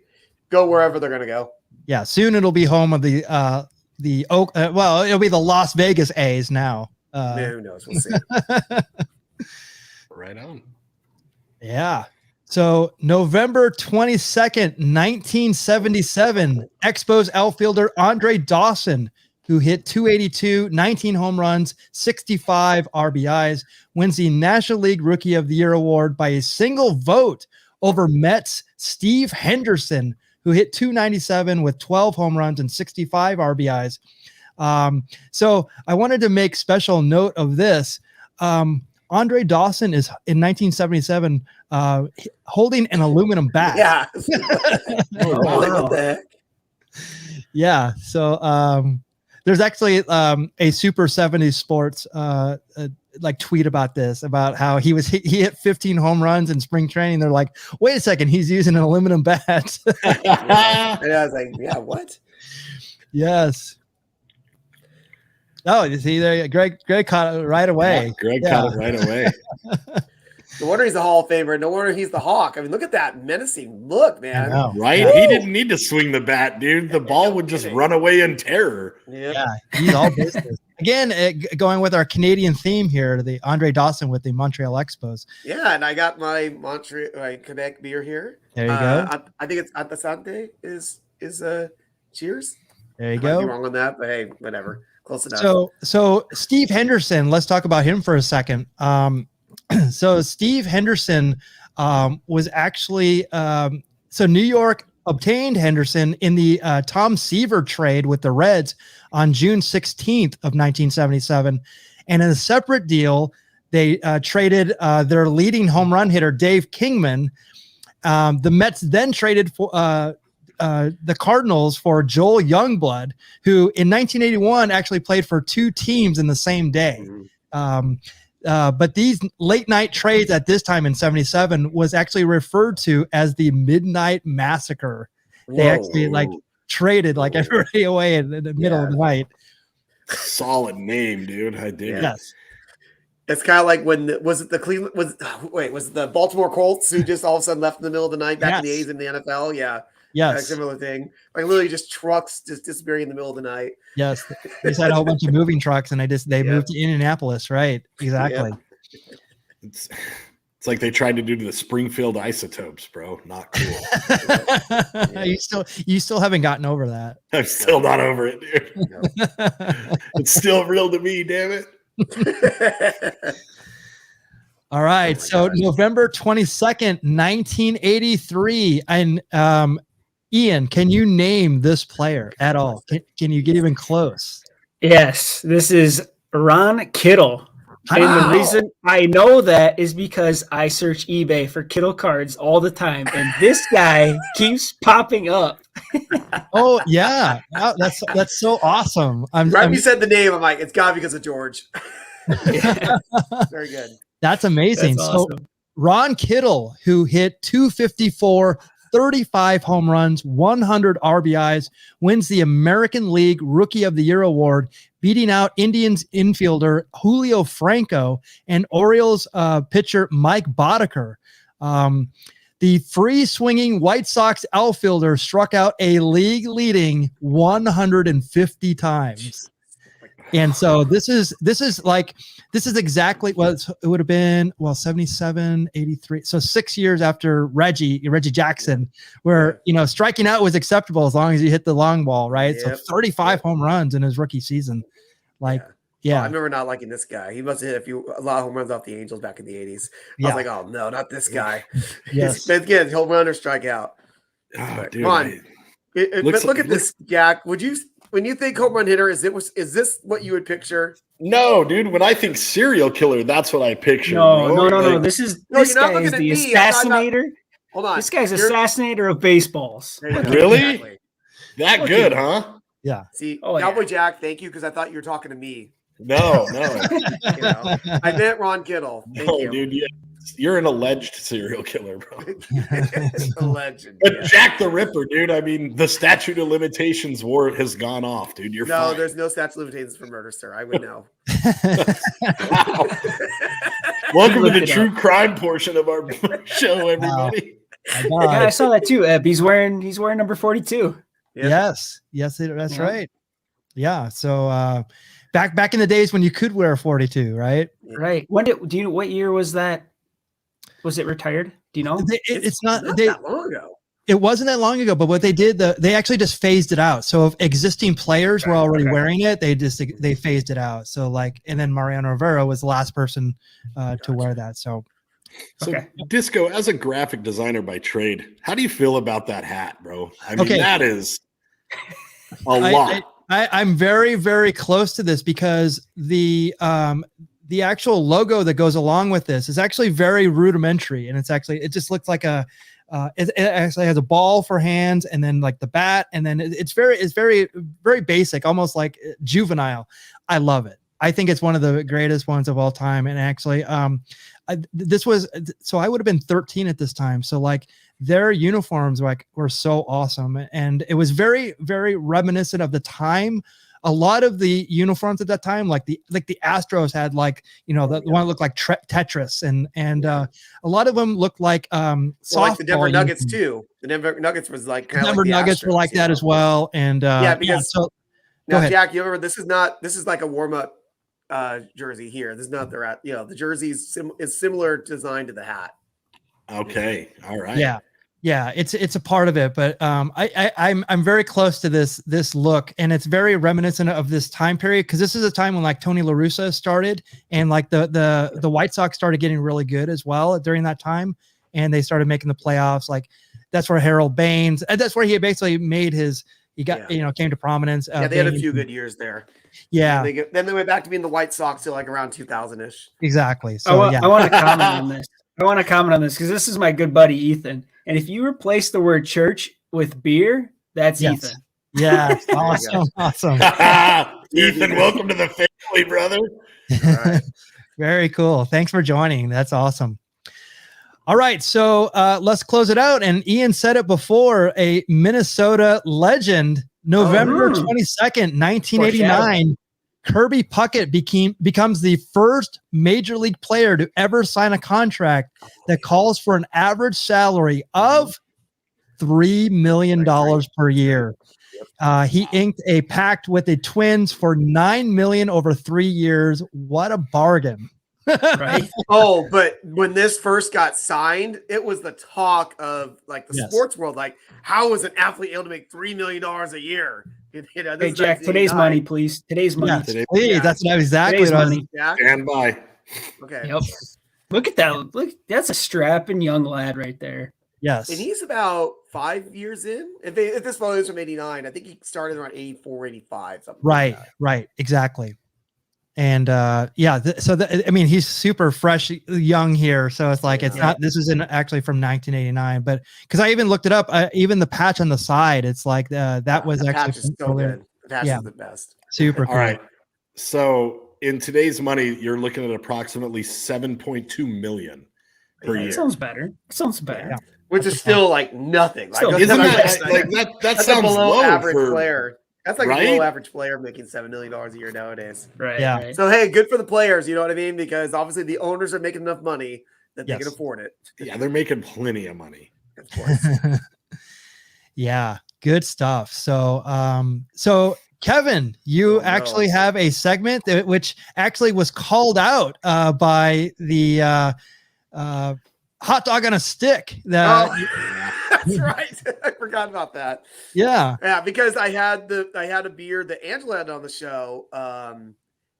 go wherever they're gonna go. Yeah, soon it'll be home of the Oak. Well, it'll be the Las Vegas A's now. Who knows? We'll see. Right on. Yeah. So November 22nd, 1977, Expos outfielder Andre Dawson, who hit 282, 19 home runs, 65 RBIs, wins the National League Rookie of the Year award by a single vote over Mets' Steve Henderson, who hit 297 with 12 home runs and 65 RBIs. So I wanted to make special note of this. Andre Dawson is in 1977 holding an aluminum bat. Yeah. Wow. What the heck? Yeah. So there's actually a Super 70s Sports like tweet about this, about how he hit 15 home runs in spring training. They're like, wait a second, he's using an aluminum bat. And I was like, yeah, what? Yes. Oh, you see there, Greg caught it right away. Yeah, Greg caught it right away. No wonder he's a Hall of Famer. No wonder he's the Hawk. I mean, look at that menacing look, man. Right? He didn't need to swing the bat, dude. The ball would just run away in terror. Yeah. He's all business. Again, going with our Canadian theme here, the Andre Dawson with the Montreal Expos. Yeah, and I got my Quebec beer here. There you go. I think it's Atasante is cheers. There you I might be go. wrong on that, but hey, whatever. Close enough. So Steve Henderson, let's talk about him for a second. So Steve Henderson was actually so New York obtained Henderson in the Tom Seaver trade with the Reds on June 16th of 1977. And in a separate deal, they traded their leading home run hitter, Dave Kingman. The Mets then traded for the Cardinals for Joel Youngblood, who in 1981 actually played for 2 teams in the same day. But these late night trades at this time in 77 was actually referred to as the Midnight Massacre. They actually traded everybody away in the middle of the night. Solid name, dude. I dig it. Yes. It's kind of like when was it the Baltimore Colts who just all of a sudden left in the middle of the night back in the A's in the NFL? Yeah. Yes. Similar thing. Like literally just trucks just disappearing in the middle of the night. Yes. They just had a whole bunch of moving trucks and they moved to Indianapolis. Right. Exactly. Yep. It's like they tried to do to the Springfield Isotopes, bro. Not cool. You still haven't gotten over that. I'm still not over it, dude. It's still real to me, damn it. All right. So November 22nd, 1983. And Ian, can you name this player at all? Can you get even close? Yes, this is Ron Kittle. And the reason I know that is because I search eBay for Kittle cards all the time, and this guy keeps popping up. Oh yeah, wow, that's so awesome. You said the name. I'm like, it's got to be because of George. Very good. That's amazing. That's awesome. So Ron Kittle, who hit 254, 35 home runs, 100 RBIs, wins the American League Rookie of the Year award, beating out Indians infielder Julio Franco and Orioles pitcher Mike Boddicker. The free-swinging White Sox outfielder struck out a league-leading 150 times. And so this is exactly what it would have been. 77, 83. So 6 years after Reggie Jackson, where, striking out was acceptable as long as you hit the long ball, right? Yep. So 35 home runs in his rookie season. I remember not liking this guy. He must have hit a lot of home runs off the Angels back in the 80s. I was like, oh no, not this guy. Yes. Again, home run or strikeout. Dude, Come on. But look at this, Jack. When you think home run hitter, is this what you would picture? No, dude. When I think serial killer, that's what I picture. No. This guy is the assassinator. Hold on. This guy's assassinator of baseballs. Really? Exactly. That good, huh? Yeah. See, Cowboy Jack, thank you, because I thought you were talking to me. No. I meant Ron Kittle. Thank you. Dude. You're an alleged serial killer, bro. A legend. But Jack the Ripper, dude. I mean, the statute of limitations has gone off, dude. You're fine. There's no statute of limitations for murder, sir. I would know. Welcome to the true crime portion of our show, everybody. I saw that too. He's wearing number 42. Yeah. Yes, that's right. Yeah. So back in the days when you could wear a 42, right? Right. What year was that? Was it retired? Do you know? It's not that long ago. It wasn't that long ago, but what they did, they actually just phased it out. So if existing players were already wearing it, they phased it out. So and then Mariano Rivera was the last person to wear that. So Disco, as a graphic designer by trade, how do you feel about that hat, bro? I mean, that is a lot. I'm very, very close to this because the actual logo that goes along with this is actually very rudimentary, and it just looks like it actually has a ball for hands, and then like the bat, and then it's very, very basic, almost like juvenile. I love it. I think it's one of the greatest ones of all time. And actually, I would have been 13 at this time. So their uniforms were so awesome, and it was very, very reminiscent of the time. A lot of the uniforms at that time, like the Astros had the one that looked like Tetris, and a lot of them looked like like the Denver Nuggets too. The Denver Nuggets was like Denver Nuggets were like that as well, and because now Jack, you remember this is like a warm up jersey here. This is not the jersey is similar design to the hat. Okay, all right. Yeah, it's a part of it, but I'm very close to this look, and it's very reminiscent of this time period because this is a time when Tony La Russa started, and the White Sox started getting really good as well during that time, and they started making the playoffs. That's where Harold Baines, and that's where he basically made came to prominence. They had a few good years there. Yeah, then they went back to being the White Sox till around 2000-ish. Exactly. So I want to comment on this. Because this is my good buddy Ethan. And if you replace the word church with beer, that's Ethan. Yeah, awesome. Ethan, welcome to the family, brother. All right. Very cool. Thanks for joining. That's awesome. All right, so let's close it out. And Ian said it before, a Minnesota legend, November 22nd, 1989. Kirby Puckett becomes the first major league player to ever sign a contract that calls for an average salary of $3 million per year. He inked a pact with the Twins for $9 million over 3 years. What a bargain. Right. Oh, but when this first got signed, it was the talk of like the sports world. Like, how is an athlete able to make $3 million a year? You know, Hey, Jack, today's money, please. Today's money. Yeah, please. That's exactly what I was. Stand by. Okay. Yep. Look at that. Look, that's a strapping young lad right there. Yes. And he's about 5 years in. If this photo is from 89, I think he started around 84, 85. Something right. Like that. Right. Exactly. And I mean, he's super fresh, young here. So it's like, it's not, this isn't actually from 1989, but because I even looked it up, even the patch on the side, it's like that was actually patch is so good. The patch is the best. Super cool. All right. So in today's money, you're looking at approximately $7.2 million per year. Sounds better. Sounds better. Yeah. Which is still like nothing. Like, isn't that that's sounds a below low average for player. That's like right? a below average player making $7 million a year nowadays. Right. Yeah. Right. So hey, good for the players. You know what I mean? Because obviously the owners are making enough money that they can afford it. Yeah, they're making plenty of money. Of course. Yeah, good stuff. So Kevin, you actually have a segment which actually was called out by the hot dog on a stick. That's right. I forgot about that. Yeah, because I had a beer that Angela had on the show.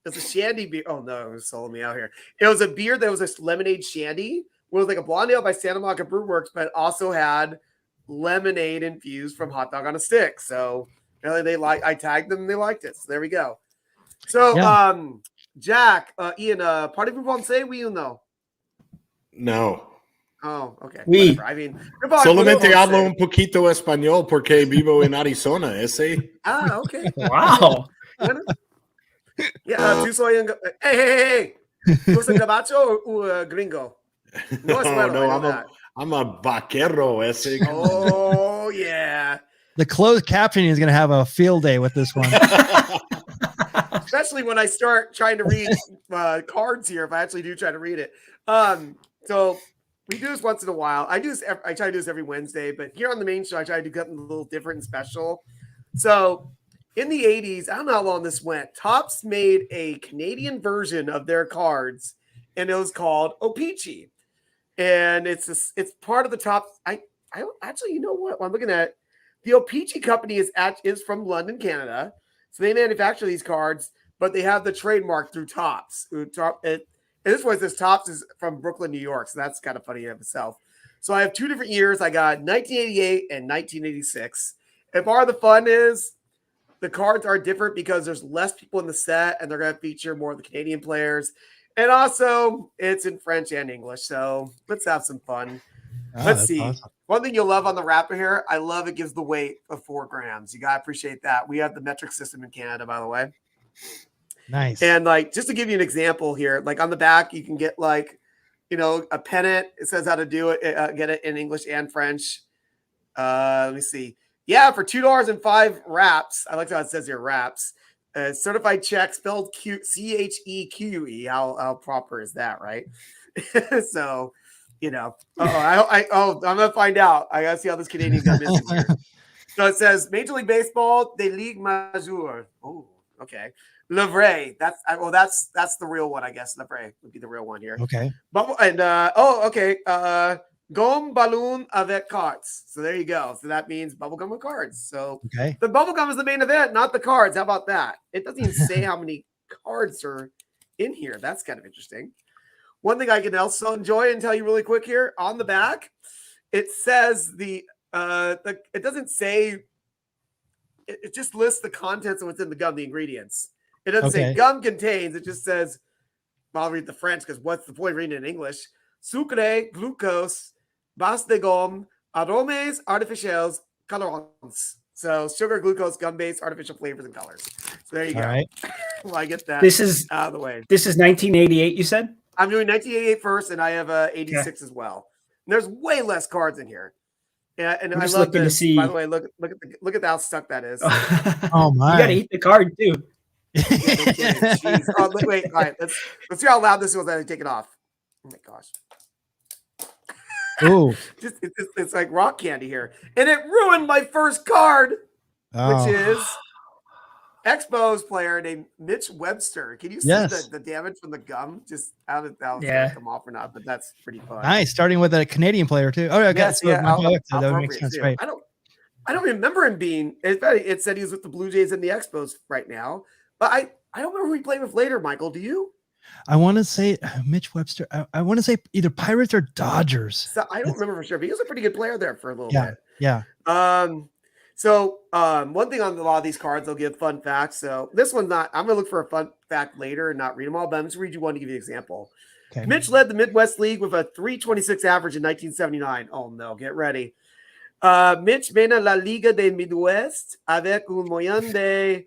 It's a shandy beer. Oh no, it was selling me out here. It was a beer that was a lemonade shandy. It was like a blonde ale by Santa Monica Brew Works, but also had lemonade infused from Hot Dog on a Stick. So apparently I tagged them and they liked it. So there we go. So Jack, Ian, parlez-vous français, oui ou no? No. Oh, okay. Oui. I mean, solamente hablo un poquito español porque vivo en Arizona, ese. Ah, okay. Wow. Yeah, tú soy un... Hey. ¿Tú eres un gabacho o gringo? No, I'm a vaquero, ese. Oh, yeah. The closed captioning is going to have a field day with this one. Especially when I start trying to read cards here, if I actually do try to read it. So we do this once in a while. I try to do this every Wednesday, but here on the main show, I try to do something a little different and special. So in the 80s, I don't know how long this went, Topps made a Canadian version of their cards, and it was called O-Pee-Chee. And it's part of the Topps. I actually, you know what? I'm looking at the O-Pee-Chee company is from London, Canada. So they manufacture these cards, but they have the trademark through Topps. And this one says Topps is from Brooklyn, New York. So that's kind of funny in itself. So I have two different years. I got 1988 and 1986. And part of the fun is the cards are different because there's less people in the set and they're going to feature more of the Canadian players. And also it's in French and English. So let's have some fun. Let's see. Awesome. One thing you'll love on the wrapper here, I love it gives the weight of 4 grams. You got to appreciate that. We have the metric system in Canada, by the way. Nice. And like, just to give you an example here, like on the back, you can get like, a pennant. It says how to do it, get it in English and French. Let me see. Yeah, for $2.05 wraps. I like how it says here wraps. Certified check spelled CHEQE. How proper is that, right? So, I'm gonna find out. I gotta see how this Canadian got missing here. So it says Major League Baseball, des Ligues Majeures. Oh, okay. Le vrai. That's the real one, I guess. Le vrai would be the real one here. Okay. Bubble and okay. Gomme ballon avec cartes. So there you go. So that means bubblegum with cards. So the bubblegum is the main event, not the cards. How about that? It doesn't even say how many cards are in here. That's kind of interesting. One thing I can also enjoy and tell you really quick here on the back, it says it doesn't say, it just lists the contents of what's in the gum, the ingredients. It doesn't say gum contains, it just says, I'll read the French because what's the point of reading it in English? Sucre, glucose, base de gomme, aromes artificiels, colorants. So sugar, glucose, gum-based artificial flavors and colors. So there you go. All right. Well, I get that out of the way. This is 1988, you said? I'm doing 1988 first, and I have 86 as well. And there's way less cards in here. Yeah, and I love this. To see. By the way, look at how stuck that is. Oh my! You gotta eat the card too. Oh, wait, all right. Let's see how loud this was. I take it off. Oh my gosh! Ooh. It's like rock candy here. And it ruined my first card, Oh. which is Expos player named Mitch Webster. Can you see the damage from the gum? Just out of that was come off or not, but that's pretty fun. Nice, starting with a Canadian player too. Oh, okay. Yes, So that would make sense, right? I don't remember him being. It said he was with the Blue Jays and the Expos right now, but I don't remember who he played with later. Michael, do you? I want to say Mitch Webster. I want to say either Pirates or Dodgers. So I don't remember for sure, but he was a pretty good player there for a little bit. Yeah. So one thing on a lot of these cards, they'll give fun facts. So this one's not. I'm gonna look for a fun fact later and not read them all, but I'm just read you one to give you an example. Okay. Mitch led the Midwest League with a 326 average in 1979. Oh no, get ready. Mitch mena la Liga de Midwest avec un moyen de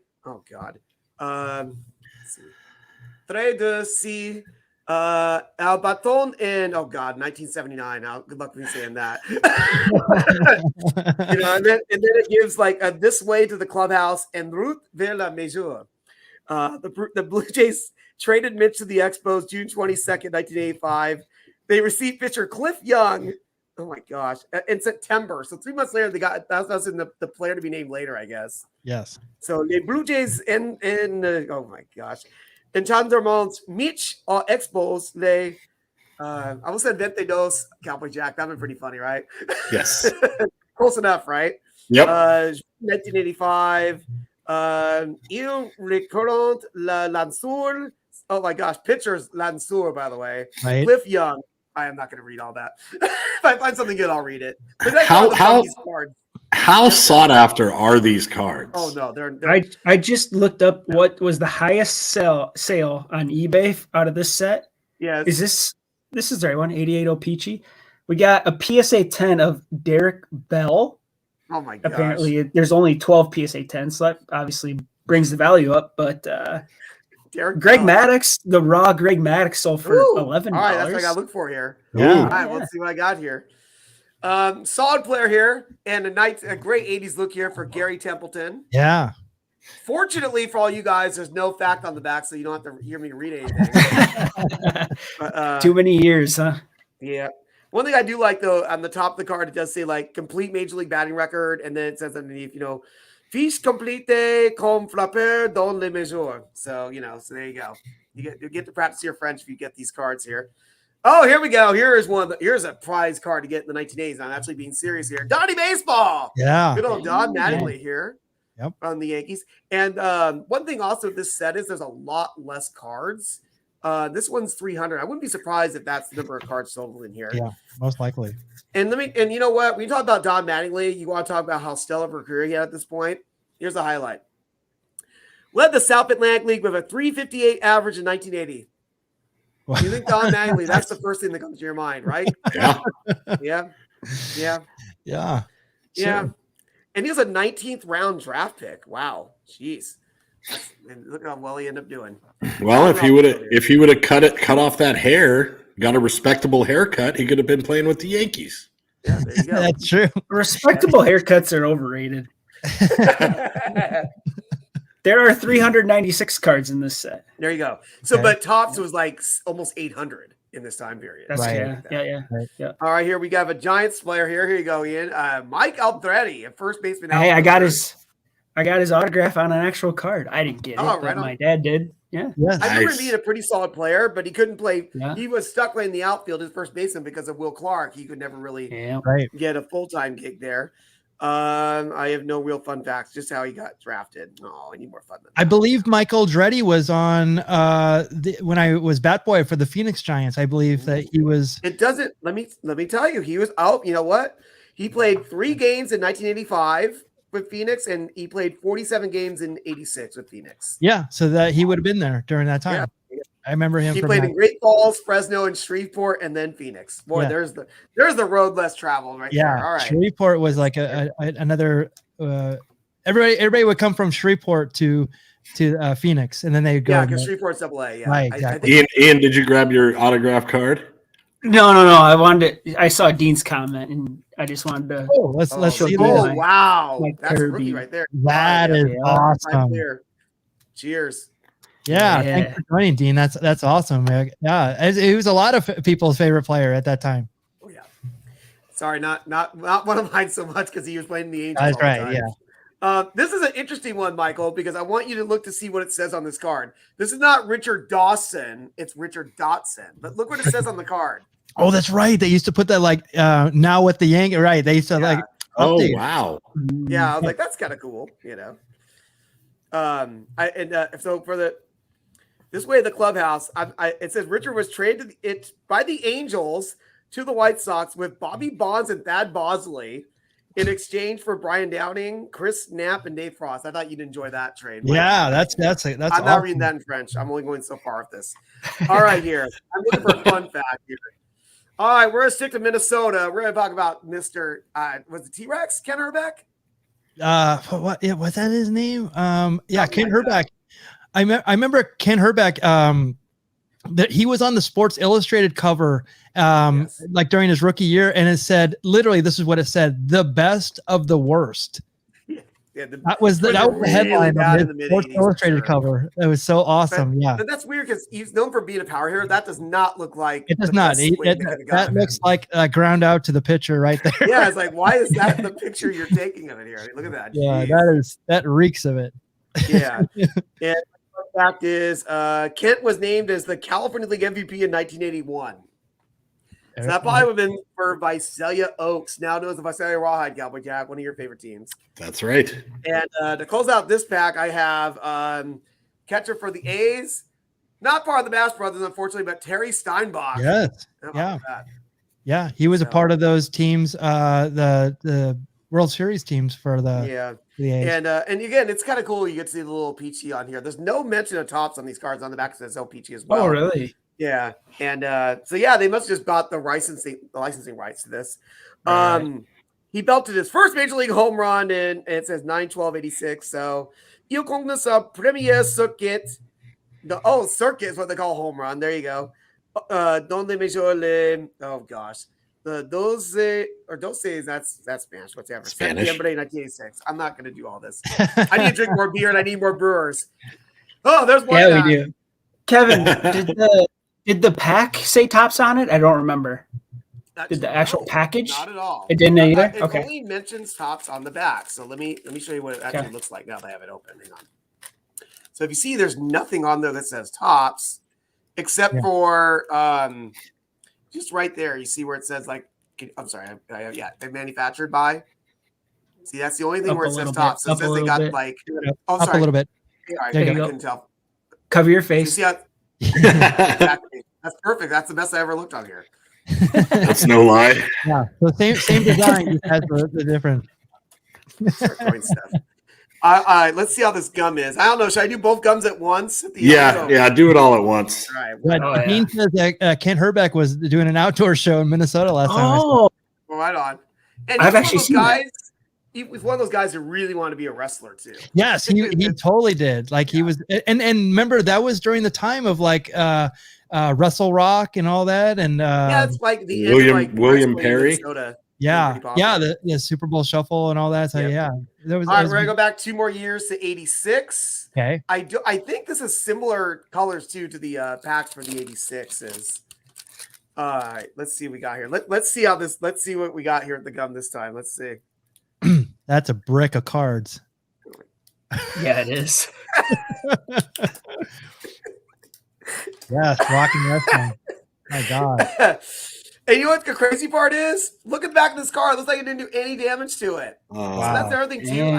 Tres de si al baton in 1979. Good luck with me saying that. And then it gives like this way to the clubhouse and route vers la mesure. The Blue Jays traded Mitch to the Expos June 22nd, 1985. They received pitcher Cliff Young. Oh my gosh! In September, so 3 months later, they got that's in the player to be named later, I guess. Yes. So the Blue Jays in oh my gosh. Enchantraments Mitch or Expos, they I almost said 22 Cowboy Jack. That'd been pretty funny, right? Yes. Close enough, right? Yep. 1985. Il recordant la Lansur. Oh my gosh, pitchers Lansur, by the way. Right. Cliff Young. I am not going to read all that. If I find something good, I'll read it. How sought after are these cards? Oh no, they're I just looked up what was the highest sale on eBay out of this set. Yeah. Is this is the right one? 88 Peachy. We got a PSA 10 of Derek Bell. Oh my gosh. Apparently there's only 12 PSA 10s, so that obviously brings the value up, but Greg Maddux, the raw Greg Maddux sold for $11. All right, that's what I got to look for here. Yeah. All right, let's see what I got here. Solid player here, and a great 80s look here for Gary Templeton. Yeah. Fortunately for all you guys, there's no fact on the back, so you don't have to hear me read anything. Too many years, huh? Yeah. One thing I do like, though, on the top of the card, it does say, like, complete Major League batting record, and then it says underneath, fiche complete comme frappeur dans les mesures. So, so there you go. You get to practice your French if you get these cards here. Oh, here we go. Here's a prize card to get in the 1980s. I'm actually being serious here. Donnie Baseball. Yeah. Good old Don Mattingly here. Yep. On the Yankees. And one thing also with this set is there's a lot less cards. This one's 300. I wouldn't be surprised if that's the number of cards sold in here. Yeah, most likely. And you know what? When you talk about Don Mattingly, you want to talk about how stellar of a career he had at this point. Here's the highlight. Led the South Atlantic League with a 358 average in 1980. You think Don Mattingly, that's the first thing that comes to your mind, right? Yeah. Yeah. Yeah. Yeah. Yeah. Sure. And he was a 19th round draft pick. Wow. Jeez. And look how well he ended up doing. Well, if he would have cut off that hair, got a respectable haircut, he could have been playing with the Yankees. Yeah, there you go. That's true. Respectable haircuts are overrated. There are 396 cards in this set. There you go. So, but Topps was like almost 800 in this time period. That's Right. Yeah. All right, here we got a Giants player here. Here you go, Ian. Mike Aldretti, a first baseman. Hey, I got his autograph on an actual card. I didn't get it, Oh, but right on. my dad did. Yeah. Yes. I remember Nice. him being a pretty solid player, but he couldn't play. Yeah. He was stuck playing the outfield as first baseman because of Will Clark. He could never really Yeah. Right. get a full-time gig there. I have no real fun facts, just how he got drafted. Oh, I need more fun than that. I believe Michael Andretti was on when I was bat boy for the Phoenix Giants. I believe that he was. It doesn't. Let me tell you, he was out. You know what? He played 3 games in 1985 with Phoenix, and he played 47 games in 86 with Phoenix. Yeah, so that he would have been there during that time. Yeah. I remember him. He from played that. in Great Falls, Fresno, and Shreveport, and then Phoenix. Boy, Yeah. there's the road less traveled right Yeah, there. All right. Shreveport was like another. Everybody would come from Shreveport to Phoenix, and then they go. Yeah, because Shreveport's AA. Yeah. Right, I exactly. think Ian, did you grab your autograph card? No. I saw Dean's comment, and I just wanted to. Oh, let's see Oh, that. wow. Like That's a Kirby. rookie right there. That is awesome. Cheers. Yeah, Yeah. thanks for joining, Dean. That's awesome. Yeah, he was a lot of people's favorite player at that time. Oh, yeah. Sorry, not one of mine so much because he was playing the Angels. That's all the right. time. Yeah. This is an interesting one, Michael, because I want you to look to see what it says on this card. This is not Richard Dawson; it's Richard Dotson. But look what it says on the card. Oh, that's right. They used to put that like now with the Yankee. Right. They used to like. Oh, update. wow. Yeah, I was like, that's kind of cool, So for this way, the clubhouse, it says Richard was traded by the Angels to the White Sox with Bobby Bonds and Thad Bosley in exchange for Brian Downing, Chris Knapp, and Dave Frost. I thought you'd enjoy that trade. Yeah, that's I'm awesome. not reading that in French. I'm only going so far with this. All right, here. I'm looking for a fun fact here. All right, we're going to stick to Minnesota. We're going to talk about Mr. Was it T-Rex, Ken Herbeck? What? Yeah, was that his name? Yeah, Something Ken like Herbeck. I remember Ken Herbeck. That he was on the Sports Illustrated cover, Yes. like during his rookie year, and it said literally, this is what it said: "The best of the worst." Yeah, That was the headline bad of in the the Sports mid-80s, Illustrated sure. cover. It was so awesome. Yeah, But that's weird because he's known for being a power hitter. That does not look like it does the not. best It, swing they could have that gotten looks him. like a ground out to the pitcher right there. Yeah, it's like, why is that the picture you're taking of it here? I mean, look at that. Yeah, Jeez. that reeks of it. Yeah. And the fact is, Kent was named as the California League MVP in 1981. So that probably would have been for Visalia Oaks, now known as the Visalia Rawhide Cowboy Jack, one of your favorite teams. That's right. And to close out this pack, I have catcher for the A's, not part of the Bass Brothers, unfortunately, but Terry Steinbach. Yes. How about Yeah. that? Yeah. He was a So- part of those teams, the World Series teams for the A's. And again, it's kind of cool. You get to see the little Peachy on here. There's no mention of tops on these cards. On the back it says Peachy as well. Oh, really? Yeah. And so yeah, they must have just bought the licensing rights to this. Right. He belted his first major league home run and it says 9/12/86. So il compte sa première circuit. Circuit is what they call home run. There you go. Donde major le the 12 that's Spanish, whatever. Spanish. Septiembre 1986. I'm not gonna do all this. I need to drink more beer and I need more brewers. Oh, there's one. Yeah, we do. Kevin, did the pack say tops on it? I don't remember. Did the actual package? Not at all. It didn't either? It Okay. only mentions tops on the back. So let me show you what it actually looks like now that I have it open. Hang on. So if you see, there's nothing on there that says tops, except for just right there. You see where it says they're manufactured by. See, that's the only thing Up where a it says little tops. bit, So it up a says they little got bit. like. Up a little bit. Yeah, I There you couldn't go. tell. Cover your So you face. see how, exactly. That's perfect. That's the best I ever looked on here. That's no lie. Yeah. So same design, just has the different. Start throwing stuff. Let's see how this gum is. I don't know. Should I do both gums at once? Yeah. Do it all at once. All right. But Oh, yeah. Dean says that Ken Herbeck was doing an outdoor show in Minnesota last time. I saw. Oh, Well, right on. And I've he's actually one of those seen that. guys. He was one of those guys who really wanted to be a wrestler too. Yes, he totally did. Like he was, and remember that was during the time of like Wrestle Rock and all that, and Yeah, it's like the William wrestling in Perry? Minnesota. yeah, pretty popular. the Super Bowl Shuffle and all that. So Yeah. there was. All right, was- we're gonna go back 2 more years to '86. okay. I think this is similar colors too to the packs for the '86s. Let's see what we got here. Let's see let's see what we got here at the gum this time. Let's see. That's a brick of cards. yeah, it is. Yes, Rocky Wrestling. My God. And you know what the crazy part is? Look at the back of this car. It looks like it didn't do any damage to it. So that's the other thing too.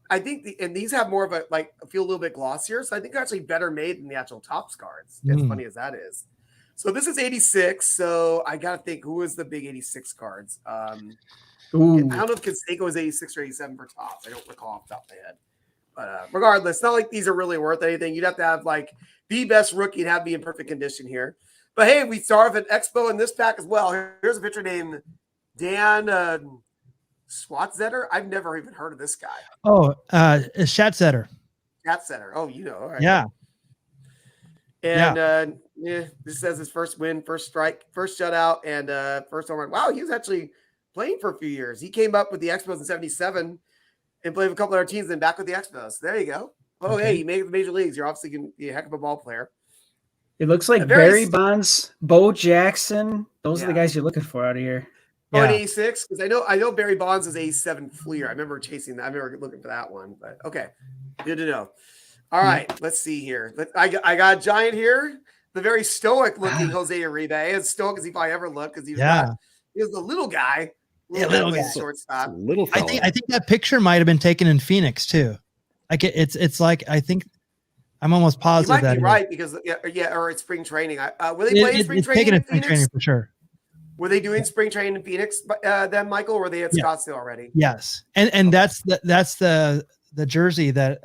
I think and these have more of a feel a little bit glossier. So I think they're actually better made than the actual Topps cards. As funny as that is. So this is 86. So I gotta think, who was the big 86 cards? I don't know if Canseco was 86 or 87 for Topps. I don't recall off the top of my head. But regardless, it's not like these are really worth anything. You'd have to have like the best rookie and have to be in perfect condition here. But hey, we start off at Expo in this pack as well. Here's a pitcher named Dan Swatzetter. I've never even heard of this guy. Oh, Shatsetter. Center. Oh, you know. All right. Yeah. And this says his first win, first strike, first shutout, and first home run. Wow, he was actually playing for a few years. He came up with the Expos in '77 and played with a couple of other teams, then back with the Expos. There you go. Oh, Okay. hey, you made the major leagues. You're obviously going to be a heck of a ball player. It looks like A very Barry Bonds, Bo Jackson. Those are the Yeah. guys you're looking for out of here. Oh, an Yeah. 86? Because I know Barry Bonds is 87 Fleer. I remember chasing that. I remember looking for that one. But okay, good to know. All right, let's see here. I got a giant here. The very stoic looking Jose Uribe, as stoic as he probably ever looked, because he was the little guy. Little guy. Shortstop. Little fella. I think that picture might have been taken in Phoenix too. Like it's like I think I'm almost You positive might that be right because or it's spring training. Were they playing spring training taken in in spring Phoenix? training for sure. Were they doing spring training in Phoenix then, Michael, or were they at Scottsdale already? Yes, and that's the jersey that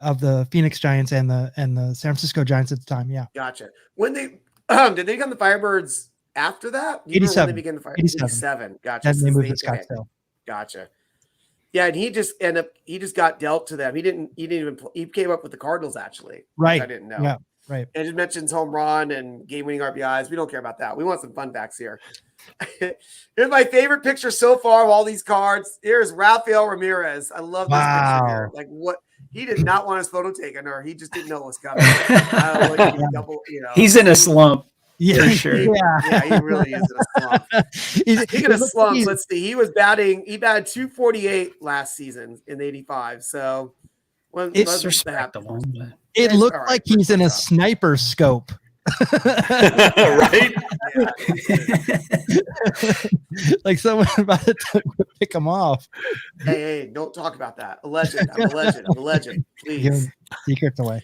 of the Phoenix Giants and the San Francisco Giants at the time. Yeah, Gotcha. When they did they become the Firebirds after that? 87. When they became the Firebirds? 87. Gotcha. And they moved to Okay. Scottsdale. Gotcha. Yeah, and he just got dealt to them. He came up with the Cardinals actually. Right. I didn't know. Yeah. Right. And it just mentions home run and game-winning RBIs. We don't care about that. We want some fun facts here. Here's my favorite picture so far of all these cards. Here's Rafael Ramirez. I love this picture here. Like what he did not want his photo taken, or he just didn't know what was coming. He's in a slump. Yeah, for sure. Yeah, he really is in a slump. Speaking of slumps, let's see. He batted 248 last season in 85. So It's respectable. It looked like he's in a sniper scope. Right? Like someone about to pick him off. Hey, don't talk about that. A legend. I'm a legend. Please. Give secrets away.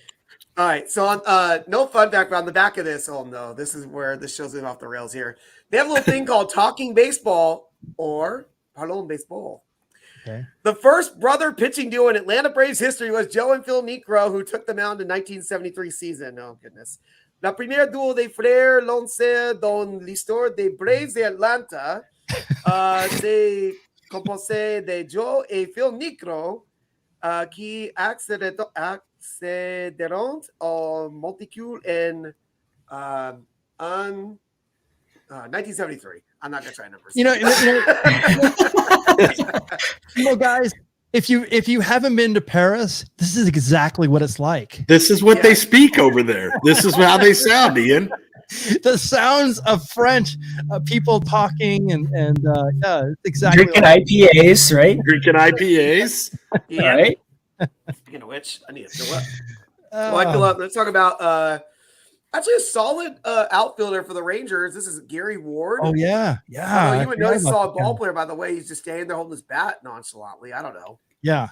All right. So on no fun fact, but on the back of this, oh no, this is where this shows it off the rails here. They have a little thing called Talking Baseball or Parlons Baseball. Okay. The first brother pitching duo in Atlanta Braves history was Joe and Phil Niekro, who took the mound in 1973 season. Oh, goodness. La primer duo de frères Lonce dans l'histoire des Braves de Atlanta se composait de Joe et Phil Niekro, qui accéderont au monticule in 1973. I'm not gonna try numbers. Guys, if you haven't been to Paris, this is exactly what it's like. This is what they speak over there. This is how they sound, Ian. The sounds of French people talking and it's exactly drinking IPAs, right? Drinking IPAs. Yeah. Right. Speaking of which, I need to fill up. I fill up. Let's talk about actually a solid outfielder for the Rangers. This is Gary Ward. Oh yeah. You would know he's a solid ball player by the way. He's just standing there holding his bat nonchalantly. I don't know. Yeah.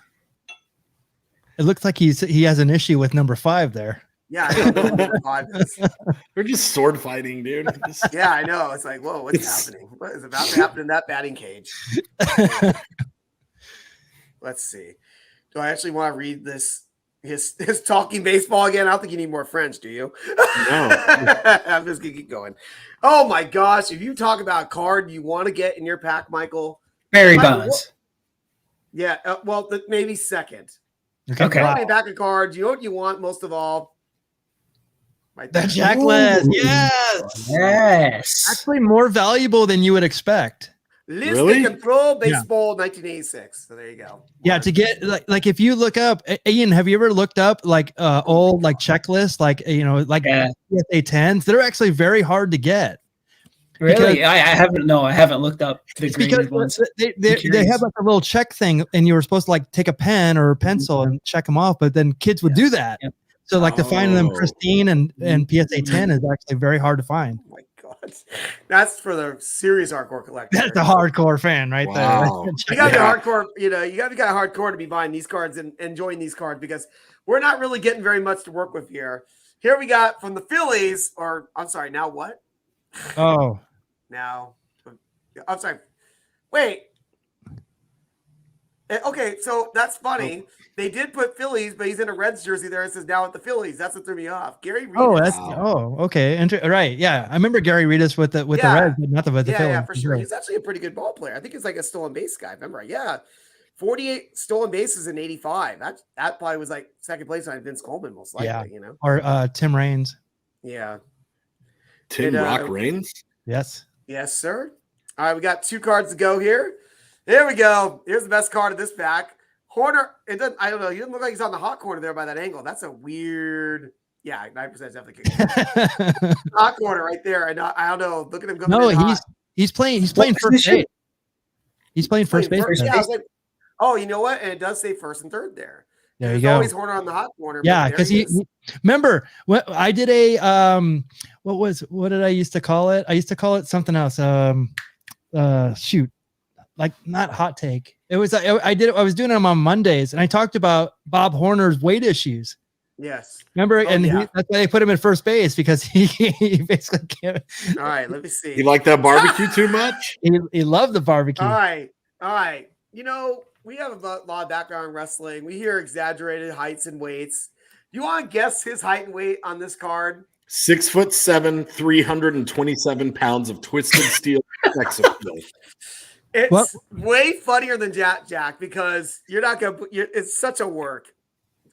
It looks like he has an issue with number 5 there. Yeah, I know what number 5 is. We're just sword fighting, dude. Yeah, I know. It's like, whoa, what's happening? What is about to happen in that batting cage? Let's see. Do I actually want to read this? His Talking Baseball again? I don't think you need more French, do you? No. I'm just gonna keep going. Oh my gosh! If you talk about a card you want to get in your pack, Michael, Barry Bonds. Yeah, maybe second. Okay. Wow. Back of cards. You know what you want most of all? The checklist. Yes. Yes. Actually, more valuable than you would expect. List Really? Control Baseball 1986. So there you go. Yeah, to get like if you look up, Ian, have you ever looked up like old like checklists, like PSA 10s? They're actually very hard to get. Really? I haven't. No, I haven't looked up the graded ones. They have like a little check thing, and you were supposed to like take a pen or a pencil and check them off, but then kids would do that. Yep. So like to find them pristine and PSA 10 is actually very hard to find. Oh my God, that's for the serious hardcore collector. That's the hardcore fan right there. You got to be hardcore. You got to be hardcore to be buying these cards and enjoying these cards because we're not really getting very much to work with here. Here we got from the Phillies, or I'm sorry, now what? Oh. Now, I'm sorry. Wait. Okay, so that's funny. They did put Phillies, but he's in a Reds jersey there. It says now at the Phillies. That's what threw me off. Gary Reedus. Okay. Right. Yeah, I remember Gary Reedus with the Reds, but not with the Phillies. Yeah, for sure. He's actually a pretty good ball player. I think he's like a stolen base guy. Remember? Yeah, 48 stolen bases in 85. That probably was like second place on Vince Coleman, most likely. Yeah. Or Tim Raines. Yeah. Tim Rock Raines. Yes, sir. All right, we got 2 cards to go here. There we go. Here's the best card of this pack. Horner. I don't know. He doesn't look like he's on the hot corner there by that angle. That's a weird. Yeah, 9% definitely. Hot corner right there. I don't know. Look at him coming. No, He's playing first base. He's playing first base. Yeah, I was like, oh, you know what? And it does say first and third there. There you There's go. always Horner on the hot corner. Yeah, because he remember when I did a what did I used to call it? I used to call it something else. Shoot, like not hot take. It was I was doing them on Mondays, and I talked about Bob Horner's weight issues. Yes. Remember, that's why they put him in first base, because he basically can't. All right, let me see. You like that barbecue too much? He loved the barbecue. All right. You know, we have a lot of background in wrestling. We hear exaggerated heights and weights. You want to guess his height and weight on this card? 6'7", 327 pounds of twisted steel sex appeal. It's way funnier than Jack because you're not gonna. It's such a work.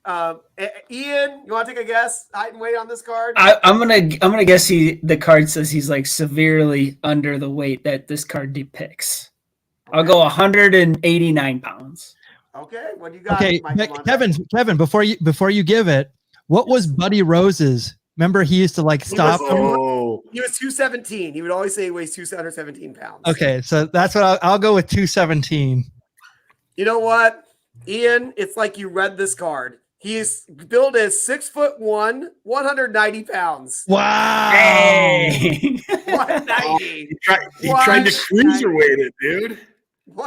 Ian, you want to take a guess? Height and weight on this card? I'm gonna guess the card says he's like severely under the weight that this card depicts. I'll go 189 pounds. Okay, what do you got? Okay, Kevin, before you give it, what was Buddy Rose's? Remember, he used to like stop. He was 217. He would always say he weighs 217 pounds. Okay, so that's what I'll go with 217. You know what, Ian? It's like you read this card. He's billed as 6'1", 190 pounds. Wow. Hey. 190. He tried to cruiserweight it, dude.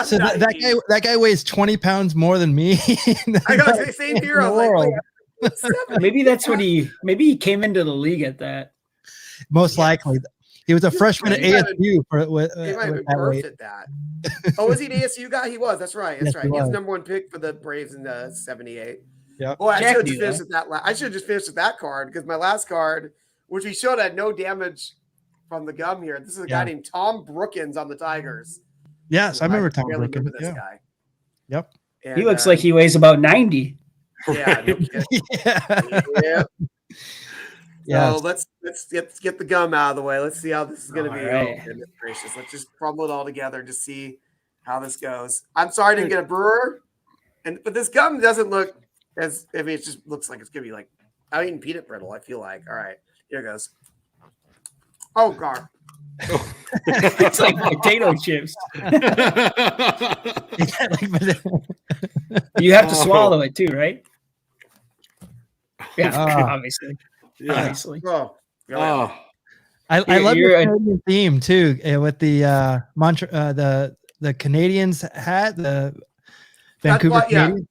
So that guy weighs 20 pounds more than me. I got the same here. I was like, maybe that's what maybe he came into the league at that. Most likely. He was a freshman at ASU. He might have been birthed at that. Oh, was he an ASU guy? He was. That's right. That's right. He was number one pick for the Braves in the 78. Yeah. Oh, I should have just finished with that. I should have just finished with that card because my last card, which we showed, had no damage from the gum here. This is a guy named Tom Brookins on the Tigers. Yes, I remember Tom really Brookins. This guy. Yep. And, he looks like he weighs about 90. Yeah. No kidding. Yeah. Yeah. So let's get the gum out of the way. Let's see how this is going to be. Right. Oh, goodness gracious. Let's just crumble it all together and just see how this goes. I'm sorry I didn't get a brewer, but this gum doesn't look as. I mean, it just looks like it's going to be like I'm eating peanut brittle. I feel like. All right, here it goes. Oh God. It's like potato chips. You have to swallow it too, right? Yeah, obviously. Yeah. Obviously. Oh. I love your Canadian theme too, with the the Canadians hat, the Vancouver Canadians,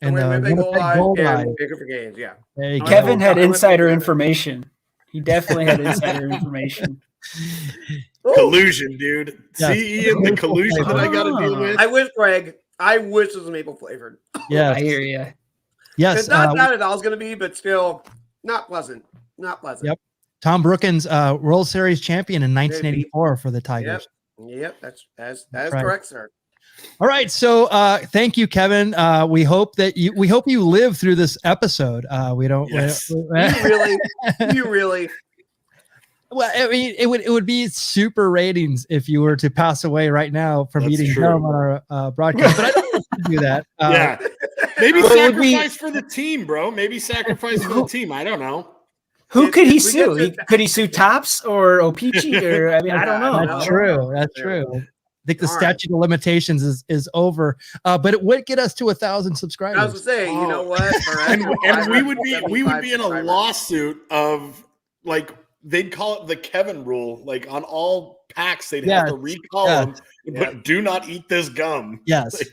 and the gold eye. Vancouver Games. Yeah. Kevin had insider information. He definitely had insider information. Collusion, dude. Yeah. See, Ian, the collusion that I got to deal with. I wish, Greg. I wish it was maple flavored. Yeah, I hear you. Yes, it's not bad at all. It's going to be, but still not pleasant. Not pleasant. Yep. Tom Brookins, World Series champion in 1984 for the Tigers. Yep. That's correct, sir. All right. So thank you, Kevin. We hope you live through this episode. We don't. Yes. You really. Well, I mean, it would be super ratings if you were to pass away right now from eating gum on our broadcast. But I don't want to do that. Yeah. Maybe sacrifice for the team, bro. Maybe sacrifice for the team. I don't know. Who could he sue? Could he sue Tops or Opeachy? Or I mean, I don't know. That's true. That's true. I think the statute of limitations is over, but it would get us to 1,000 subscribers. I was saying, you know what? And we would be in a lawsuit of like they'd call it the Kevin rule. Like on all packs, they'd have to recall them, but do not eat this gum. Yes.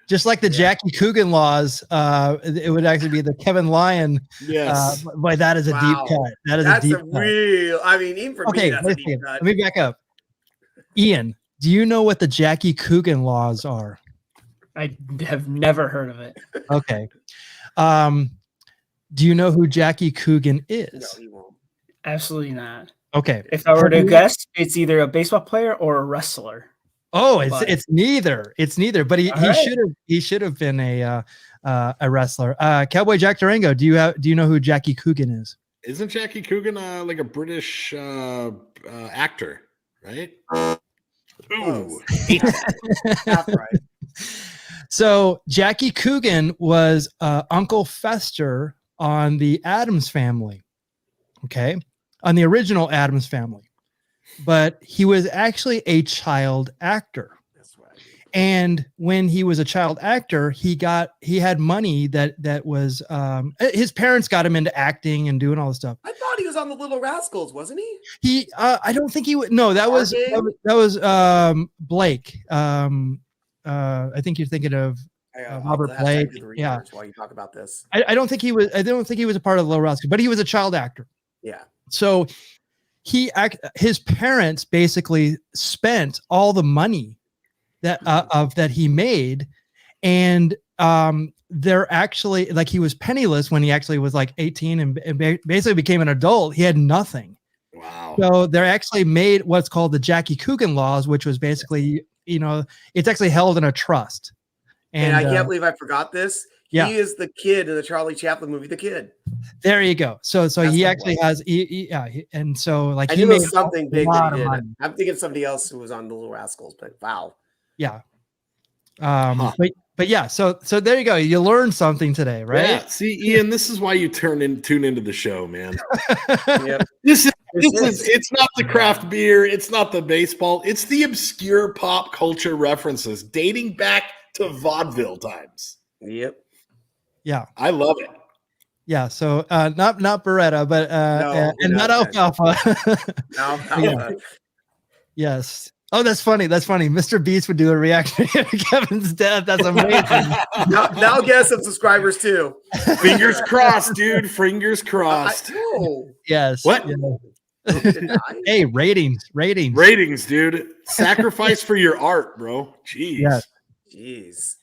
Just like the Jackie Coogan laws, it would actually be the Kevin Lyon. Yes. Boy, that is a deep cut. That's a deep real. I mean, even for me, that's a deep cut. Let me back up. Ian, do you know what the Jackie Coogan laws are? I have never heard of it. Okay. Do you know who Jackie Coogan is? No, you won't. Absolutely not. Okay. If I were to guess, it's either a baseball player or a wrestler. Oh, it's neither. It's neither. But he should have been a wrestler. Cowboy Jack Durango. Do you know who Jackie Coogan is? Isn't Jackie Coogan like a British actor, right? Ooh. That's right. So Jackie Coogan was Uncle Fester on the Addams Family. Okay, on the original Addams Family. but he was actually a child actor. That's right. And when he was a child actor, he had money that was his parents got him into acting and doing all this stuff. I thought he was on the Little Rascals, wasn't he? I don't think he would. No, that was Blake. I think you're thinking of Robert Blake. Yeah. While you talk about this, I don't think he was. I don't think he was a part of the Little Rascals, but he was a child actor. Yeah. So his parents basically spent all the money that he made, and they're actually like, he was penniless when he actually was like 18 and basically became an adult. He had nothing. Wow. So they're actually made what's called the Jackie Coogan laws, which was basically, it's actually held in a trust. And I can't believe I forgot this. Yeah. He is the kid in the Charlie Chaplin movie, The Kid. There you go. So he actually has, and so like he made something big that he did. I'm thinking of somebody else who was on the Little Rascals, but wow. Yeah. But yeah, so there you go. You learned something today, right? Yeah. See, Ian, this is why you tune into the show, man. Yep. This is it's not the craft beer, it's not the baseball, it's the obscure pop culture references dating back to vaudeville times. Yep. Yeah. I love it. Yeah, so not Beretta, but not alfalfa. Alfalfa. Yes. Oh, that's funny. That's funny. Mr. Beast would do a reaction to Kevin's death. That's amazing. now get some subscribers too. Fingers crossed, dude. Fingers crossed. Yes. What? Yeah. Hey, ratings, dude. Sacrifice for your art, bro. Jeez. Yes. Jeez.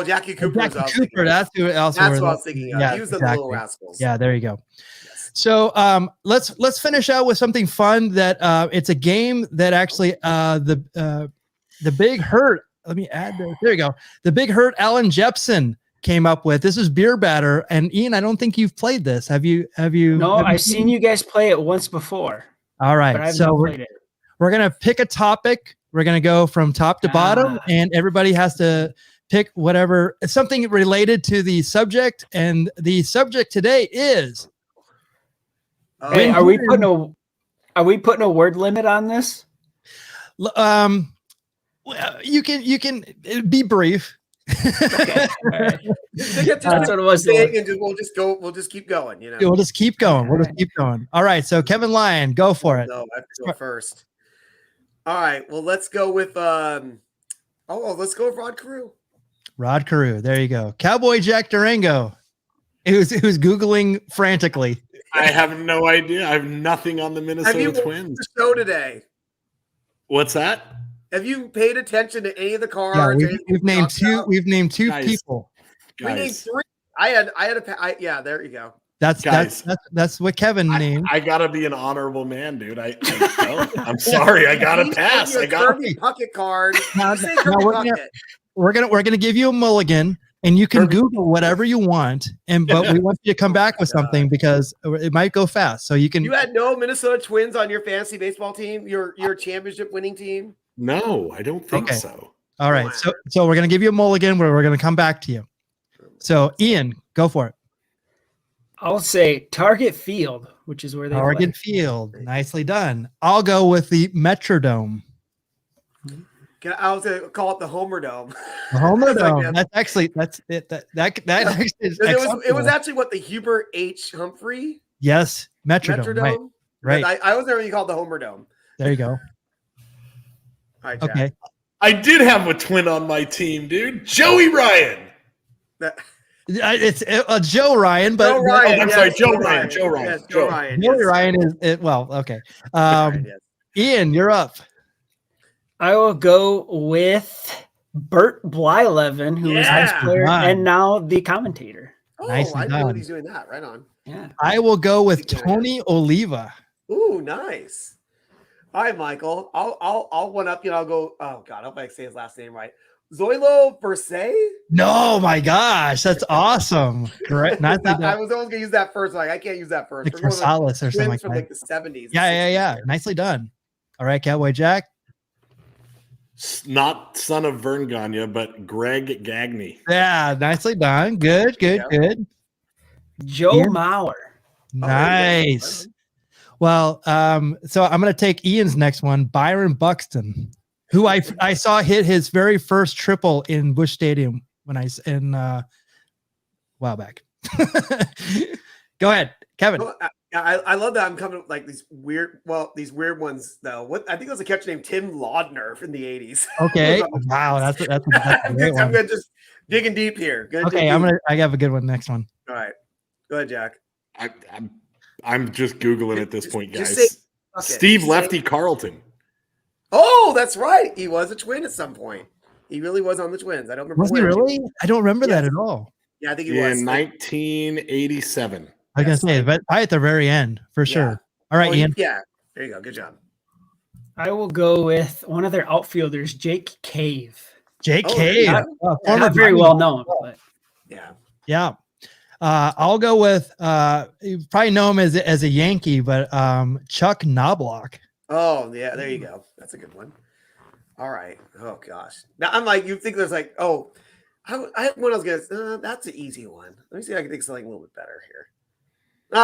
Jackie Cooper. Jackie Cooper. That's who else. That's what I was thinking of. Yeah, he was in the Little Rascals. Yeah, there you go. So let's finish out with something fun that it's a game that actually the Big Hurt. Let me add there. There you go. The Big Hurt Alan Jepson came up with. This is Beer Batter, and Ian, I don't think you've played this. Have you? No, I've seen you guys play it once before. All right, so we're gonna pick a topic. We're gonna go from top to bottom, and everybody has to pick whatever something related to the subject. And the subject today is. Hey, are we putting a word limit on this? Well, you can be brief. Okay. All right. That's what it was. We'll just keep going. We'll just keep going. All right. So Kevin Lyon, go for it. No, I have to go first. All right. Well, let's go with let's go with Rod Carew. Rod Carew. There you go. Cowboy Jack Durango. Who's Googling frantically. I have no idea. I have nothing on the Minnesota Twins. The show today. What's that? Have you paid attention to any of the cards? Yeah, we've named two. We've named two people. We named three. I had. Yeah, there you go. That's what Kevin named. I gotta be an honorable man, dude. I'm sorry. I gotta pass. I got Kirby Puckett card. We're gonna give you a mulligan. And you can Google whatever you want, but we want you to come back with something because it might go fast. So you can. You had no Minnesota Twins on your fantasy baseball team, your championship winning team? No, I don't think so. All right, so we're gonna give you a mulligan where we're gonna come back to you. So Ian, go for it. I'll say Target Field, which is where they Target Field. Nicely done. I'll go with the Metrodome. I was gonna call it the Homer Dome. The Homer Dome. That's it. That actually is it was actually what the Hubert H. Humphrey. Yes, Metrodome. Right. I was there when you called the Homer Dome. There you go. All right, Jack. Okay. I did have a twin on my team, dude. Joey Ryan. It's Joe Ryan, but Joe Ryan. I'm sorry, Joe Ryan. Joe Ryan. Yes, Joe Ryan. Joey Ryan is it. Well, okay. Ian, you're up. I will go with Bert Blyleven, who was ice player and now the commentator. Oh, I know what he's doing that. Right on. Yeah. I will go with Tony Oliva. Ooh, nice. All right, Michael. I'll one up you and I'll go. Oh God, I hope I say his last name right. Zoilo Versay? No, my gosh, that's awesome. Correct. I was always gonna use that first. I can't use that first. Like Versailles or something like from that. the 70s. Yeah. Nicely done. All right, Cowboy Jack. Not son of Vern Gagne, but Greg Gagne. Yeah, nicely done. Good. Joe Mauer. Nice. Well, so I'm going to take Ian's next one, Byron Buxton, who I saw hit his very first triple in Busch Stadium when a while back. Go ahead, Kevin. Oh, I love that I'm coming up like these weird ones though. What I think it was a catcher named Tim Laudner in the 80s. Okay. Wow, that's a great one. I'm gonna just digging deep here. Okay, I have a good one. Next one. All right, go ahead, Jack. I'm just Googling at this point, guys. Just say, Steve Lefty Carlton. Oh, that's right. He was a Twin at some point. He really was on the Twins. I don't remember. Was he really? I don't remember that at all. Yeah, I think he was. In 1987. I was going to say, but probably at the very end, for sure. All right, Ian. Yeah, there you go. Good job. I will go with one of their outfielders, Jake Cave. Jake Cave. Not very well known, but yeah. I'll go with you probably know him as a Yankee, but Chuck Knobloch. Oh, yeah, there you go. That's a good one. All right. Oh gosh. Now I'm like, you think there's like, I had one I was gonna that's an easy one. Let me see if I can think of something a little bit better here.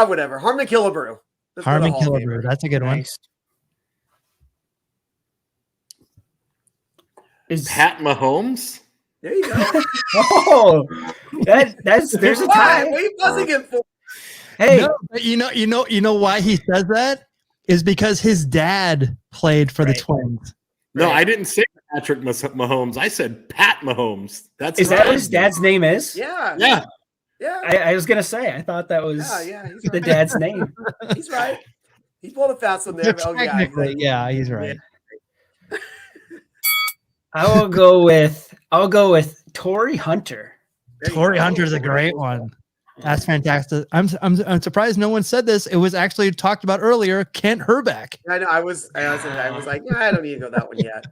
Whatever. Harmon Killebrew. Harmon Killebrew. That's a good one. Is Pat Mahomes? There you go. Oh, there's a tie. What are you buzzing it for? Hey, no, but you know why he says that is because his dad played for the Twins. No, I didn't say Patrick Mahomes. I said Pat Mahomes. Is that what his dad's name is? Yeah. I was gonna say. I thought that was the dad's name. He's right. He pulled a fast one there. Technically, he's right. Yeah. I'll go with Torrey Hunter. Torrey Hunter's a great one. That's fantastic. I'm surprised no one said this. It was actually talked about earlier. Kent Herbeck. I know. I was like, I don't need to go that one yet.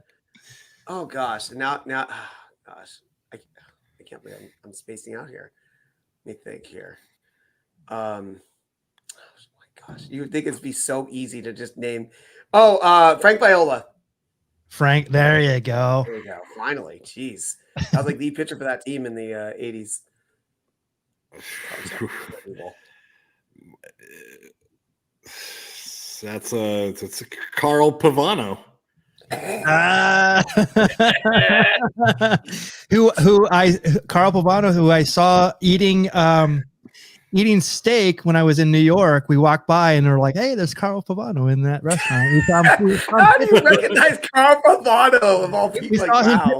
Oh gosh. Now, gosh, I can't believe I'm spacing out here. Let me think here. Oh my gosh, you would think it'd be so easy to just name. Frank Viola. Frank, there you go. There you go. Finally, jeez, I was like the pitcher for that team in the 80s. That's a Carl Pavano. Carl Pavano, who I saw eating steak when I was in New York. We walked by and we're like, "Hey, there's Carl Pavano in that restaurant." How do you recognize Carl Pavano of all people?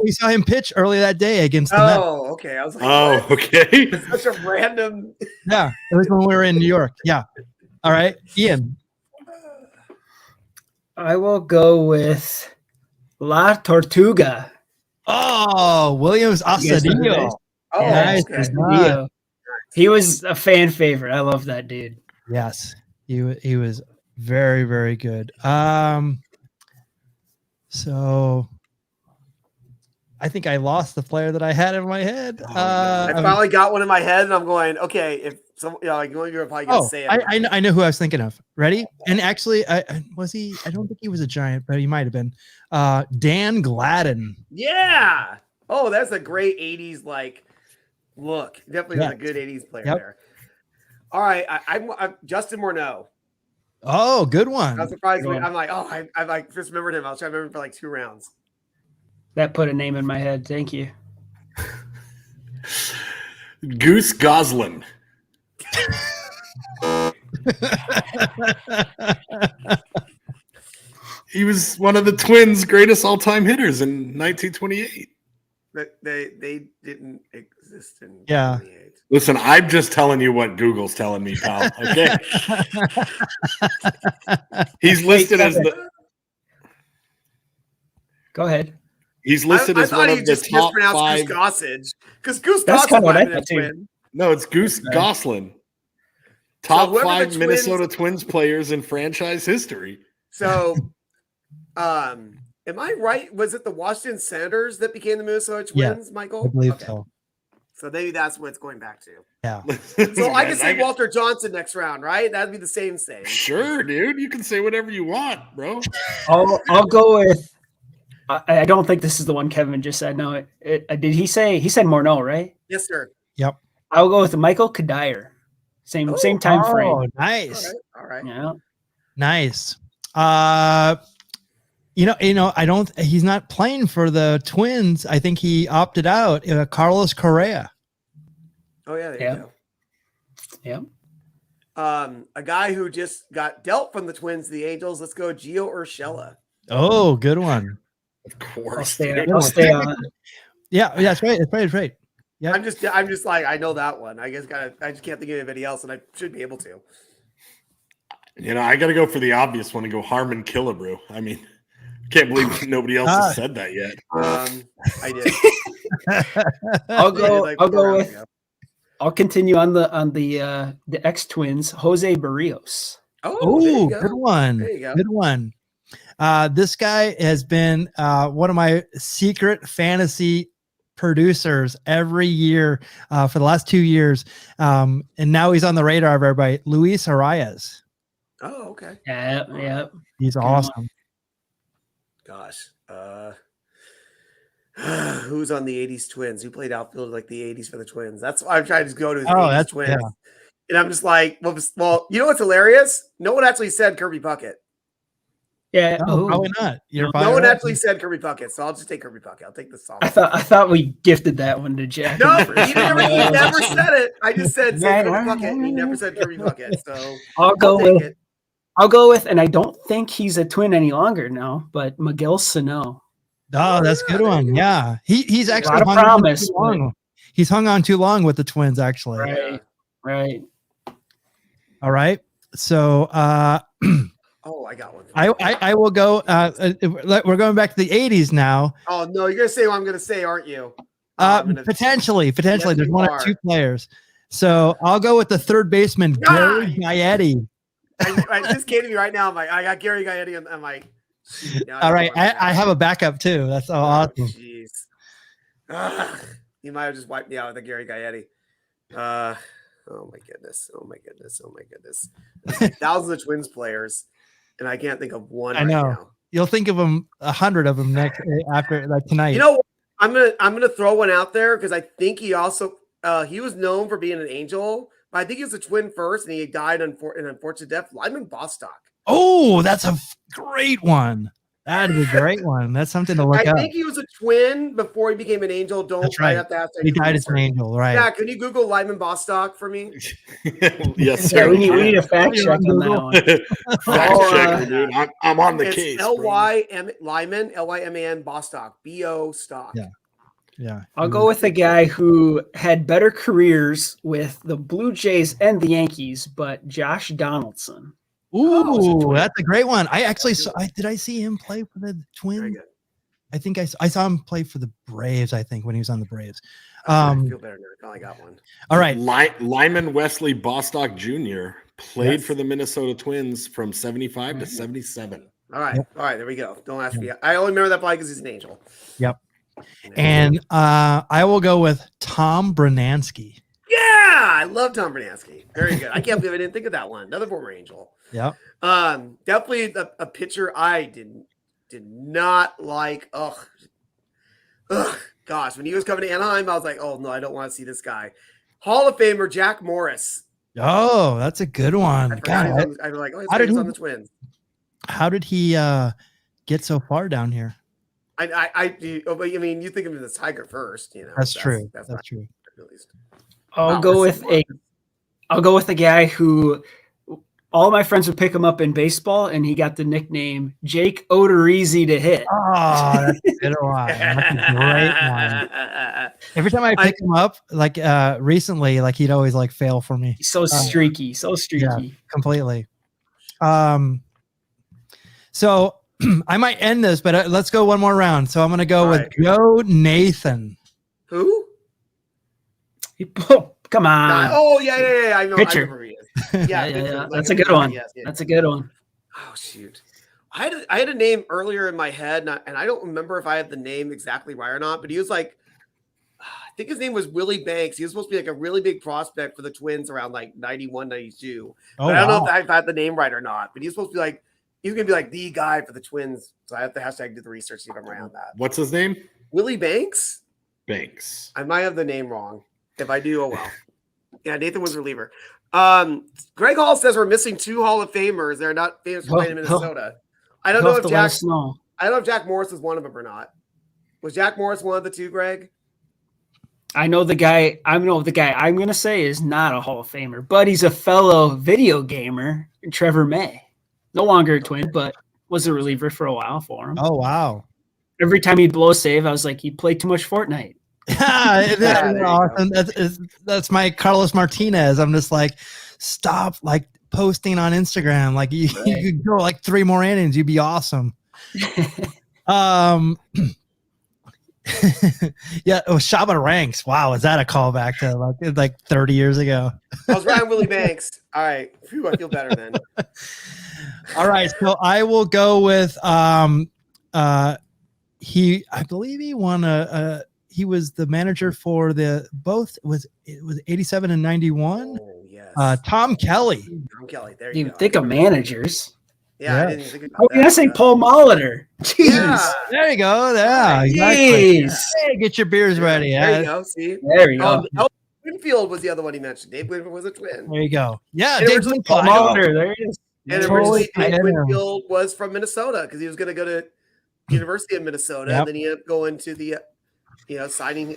We saw him pitch early that day against the Mets. Oh, okay. I was like, okay. It's such a random. Yeah, it was when we were in New York. Yeah. All right, Ian. I will go with La Tortuga. Oh, Williams Astudillo. Oh, nice. Okay. He was a fan favorite. I love that dude. Yes, he was very, very good. So I think I lost the player that I had in my head. I finally got one in my head, and I'm going, okay, if like you're probably gonna say it. I know who I was thinking of. Ready? And actually, I don't think he was a Giant, but he might have been. Dan Gladden. Yeah. Oh, that's a great 80s look. Definitely was a good 80s player there. All right, I'm Justin Morneau. Oh, good one. I was surprised. I'm like, I first remembered him. I was trying to remember for like 2 rounds. That put a name in my head. Thank you. Goose Goslin. He was one of the Twins' greatest all-time hitters in 1928. But they didn't exist in 28. Listen, I'm just telling you what Google's telling me, pal. Okay. He's listed as the. Go ahead. He's listed as one of the top 5. Goose Gossage, because Goose That's Gossage what I might have thought been a too. twin. No, it's Goose Goslin. Top whoever 5 the Minnesota Twins players in franchise history. So, am I right? Was it the Washington Senators that became the Minnesota Twins, Michael? I believe so. So maybe that's what it's going back to. Yeah. So I can say Walter Johnson next round, right? That'd be the same thing. Sure, dude. You can say whatever you want, bro. I'll go with. I don't think this is the one Kevin just said. No, did he say? He said Morneau, right? Yes, sir. Yep. I'll go with Michael Kadire. Same time frame. Oh, nice. All right. Yeah. Nice. He's not playing for the Twins. I think he opted out. Carlos Correa. Oh yeah, there you Yeah. go. A guy who just got dealt from the Twins to the Angels. Let's go, Gio Urshela. Oh, good one. Of course. I'll stay on. Yeah, that's right. That's right. Yeah. I'm just like, I know that one. I just can't think of anybody else, and I should be able to. I got to go for the obvious one and go Harmon Killebrew. I mean, can't believe nobody else has said that yet. I did. I'll continue on the ex-Twins, Jose Barrios. Oh, good one. There you go. Good one. This guy has been one of my secret fantasy producers every year for the last 2 years. And now he's on the radar of everybody. Luis Arias. Oh, okay. Yeah. He's awesome. Gosh. Who's on the 80s Twins? Who played outfield like the 80s for the Twins? That's why I'm trying to go to the 80s Twins. Yeah. And I'm just like, well, you know what's hilarious? No one actually said Kirby Puckett. Yeah, probably not. No one actually said Kirby Puckett, so I'll just take Kirby Puckett. I'll take the song. I thought we gifted that one to Jack. No, he never said it. I just said Kirby Puckett, and he never said Kirby Puckett. So I'll go with, and I don't think he's a Twin any longer now, but Miguel Sano. Oh, that's a good one. Yeah, he's actually He's hung on too long with the Twins, actually. Right. All right. So, oh, I got one. I will go. We're going back to the 80s now. Oh no, you're gonna say what I'm gonna say, aren't you? Potentially. Yes, there's one or two players. So I'll go with the third baseman, Gary Gaetti. I just came to me right now. I got Gary Gaetti, and I'm like, all right. I have a backup too. That's so awesome. Jeez. You might have just wiped me out with the Gary Gaetti. Oh my goodness. There's like thousands of Twins players, and I can't think of one. I know. Right now. You'll think of them 100 of them next after tonight. You know what? I'm gonna throw one out there because I think he also he was known for being an Angel, but I think he was a Twin first, and he died in unfortunate death. Lyman Bostock. Oh, that's a great one. That is a great one. That's something to look up. I think he was a Twin before he became an Angel. That's right. Have to ask he died as an Angel, right? Yeah, can you Google Lyman Bostock for me? Yes, sir. Yeah, we need a fact check on that one. Fact checker, dude. I'm on the case. Lyman, Lyman Bostock, B.O. Stock. Yeah. I'll go with a guy who had better careers with the Blue Jays and the Yankees, but Josh Donaldson. Ooh, that's a great one. I actually saw. Did I see him play for the Twins? I think I saw him play for the Braves. I think when he was on the Braves. I feel better now. I got one. All right, Lyman Wesley Bostock Jr. played for the Minnesota Twins from 75 to 77. All right, there we go. Don't ask me. I only remember that play because he's an Angel. Yep. And I will go with Tom Brunansky. Yeah, I love Tom Brunansky. Very good. I can't believe I didn't think of that one. Another former Angel. Yep. Definitely a pitcher I did not like. Ugh. Gosh, when he was coming to Anaheim, I was like, oh no, I don't want to see this guy. Hall of Famer Jack Morris. Oh, that's a good one. I'm like, oh, he's on the Twins. How did he get so far down here? I mean, you think of him as a Tiger first, you know. That's true. That's true. At least. I'll go with a guy who all my friends would pick him up in baseball, and he got the nickname Jake Odorizzi to hit. Oh, that's a good one. That's a great one. Every time I pick him up, like recently, like he'd always like fail for me. So streaky. Yeah, completely. So I might end this, but let's go one more round. So I'm going to go with Joe Nathan. Who? Come on. Oh, yeah. I know. Pitcher. I remember he is. Yeah. That's a good one. Yes. That's a good one. Oh, shoot. I had a name earlier in my head, and I don't remember if I had the name exactly right or not, but he was like, I think his name was Willie Banks. He was supposed to be like a really big prospect for the Twins around like 91, 92. I don't know if I've had the name right or not, but he's supposed to be like, he's going to be like the guy for the Twins. So I have to hashtag do the research, see if I'm around that. What's his name? Willie Banks? Banks. I might have the name wrong. If I do, oh well. Yeah, Nathan was reliever. Greg Hall says we're missing 2 Hall of Famers. They're not famous for playing in Minnesota. I don't know if Jack Morris was one of them or not. Was Jack Morris one of the 2, Greg? I know the guy I'm going to say is not a Hall of Famer, but he's a fellow video gamer, Trevor May. No longer a Twin, but was a reliever for a while for him. Oh, wow. Every time he'd blow a save, I was like, he played too much Fortnite. That's awesome. That's my Carlos Martinez. I'm just like, stop like posting on Instagram. Like you could go like 3 more innings. You'd be awesome. Yeah, it was Shabba Ranks. Wow, is that a callback to like 30 years ago? I was Ryan Willie Banks. All right. Phew, I feel better then. All right, so I will go with I believe he won he was the manager for it was 87 and 91. Oh, yes. Tom Kelly. Tom Kelly. There you go. Think of managers. Yeah, I didn't even think about I was going to say Paul Molitor. Jeez. Yeah. There you go. Yeah, exactly. Jeez. Hey, get your beers ready. There you go. See? There you go. Winfield was the other one he mentioned. Dave Winfield was a Twin. There you go. Yeah, And Dave originally Paul Winfield. Molitor. There he is. And originally Dave Winfield was from Minnesota because he was going to go to University of Minnesota. Yep. And then he ended up going to the, signing.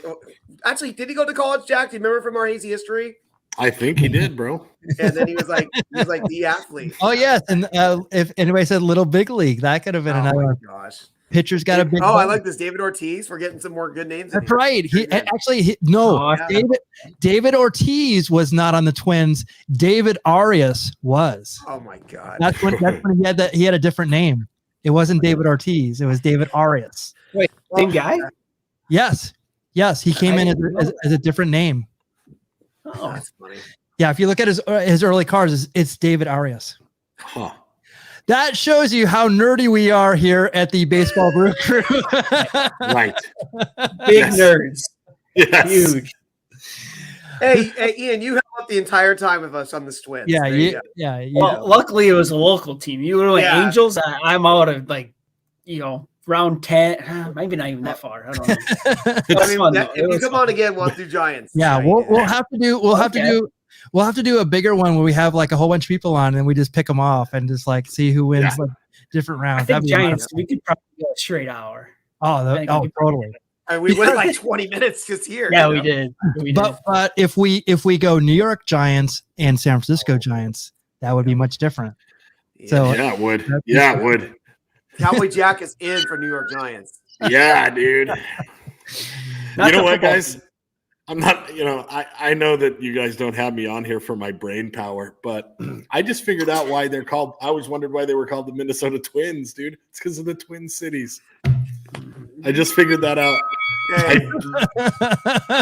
Actually, did he go to college, Jack? Do you remember from our hazy history? I think he did, bro. And then he was like the athlete. Oh yes, and if anybody said Little Big League, that could have been another one. Gosh. Pitcher's got a big. I like this. David Ortiz. We're getting some more good names. That's right. David Ortiz was not on the Twins. David Arias was. Oh my God. That's when he had a different name. It wasn't David Ortiz. It was David Arias. Wait, same guy? Yes. He came in as a different name. Oh, that's funny. Yeah, if you look at his early cards, it's David Arias. Huh. That shows you how nerdy we are here at the Baseball Brew Crew. Right. Big nerds. Yes. Huge. Hey, Ian, you held up the entire time with us on this Twins. Yeah. Well, luckily it was a local team. You were Yeah. Angels. I'm out of round 10. Maybe not even that far. I don't know. I mean, if you come on again, we'll do Giants. Yeah, we'll have to do a bigger one where we have like a whole bunch of people on and we just pick them off and just like see who wins like different rounds. I think Giants. We could probably go a straight hour. Totally. And we went like 20 minutes just here. Yeah, we did. But if we go New York Giants and San Francisco Giants, that would be much different. So Yeah, it would. Yeah, it would. Cowboy Jack is in for New York Giants. Yeah, dude. You know what, guys? I'm not, I know that you guys don't have me on here for my brain power, but I just figured out why they're called. I always wondered why they were called the Minnesota Twins, dude. It's because of the Twin Cities. I just figured that out.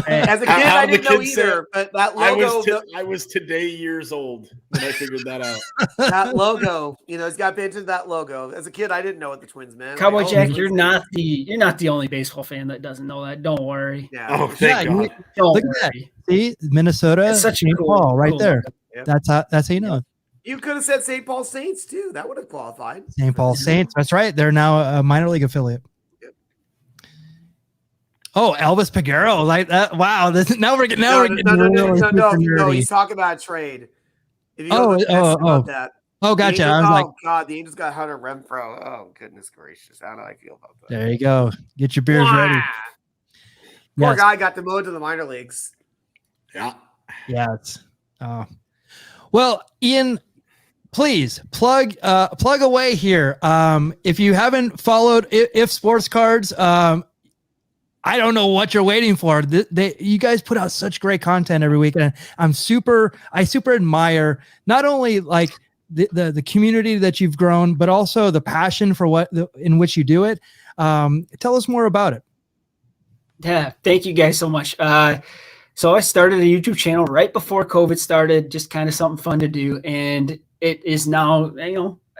As a kid, I didn't know either, but that logo. I was today years old when I figured that out. That logo, it's got to into that logo. As a kid, I didn't know what the Twins meant. Cowboy Jack, you're not the only baseball fan that doesn't know that. Don't worry. Yeah. Oh, thank God. Look at that. See, Minnesota, it's such a St. Paul right there. Yep. That's how you know. You could have said St. Paul Saints too. That would have qualified. St. Paul Saints. That's right. They're now a minor league affiliate. Oh, Elvis Peguero, like that. Wow, now we're getting No. He's talking about a trade. If you about that. Oh, gotcha. God, the Angels got Hunter Renfroe. Oh, goodness gracious. How do I feel about that? There you go. Get your beers ready. Poor guy got demoted to the minor leagues. Yeah. Yeah. Well, Ian, please plug away here. If you haven't followed If Sports Cards, I don't know what you're waiting for. You guys put out such great content every week, and I super admire not only like the community that you've grown, but also the passion for in which you do it. Tell us more about it. Yeah, thank you guys so much. So I started a YouTube channel right before COVID started, just kind of something fun to do, and it is now,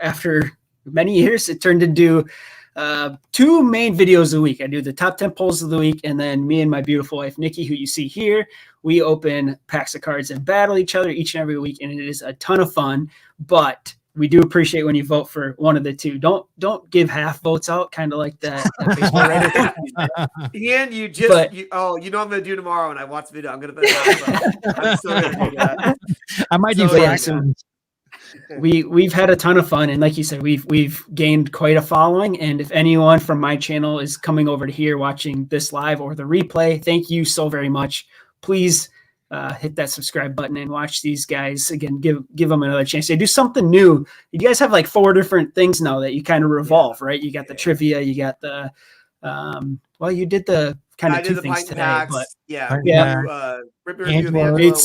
after many years, it turned into 2 main videos a week. I do the top 10 polls of the week, and then me and my beautiful wife, Nikki, who you see here, we open packs of cards and battle each other each and every week, and it is a ton of fun. But we do appreciate when you vote for one of the two. Don't give half votes out, kind of like that baseball writer. Ian, you know what I'm gonna do tomorrow when I watch the video. I'm gonna put it I'm still gonna do that. I might do fractions. We've had a ton of fun, and like you said, we've gained quite a following. And if anyone from my channel is coming over to here watching this live or the replay, thank you so very much. Please hit that subscribe button and watch these guys again. Give them another chance. They do something new. You guys have like 4 different things now that you kind of revolve, right? You got the trivia, you got the you did the kind of 2 things today, packs, but we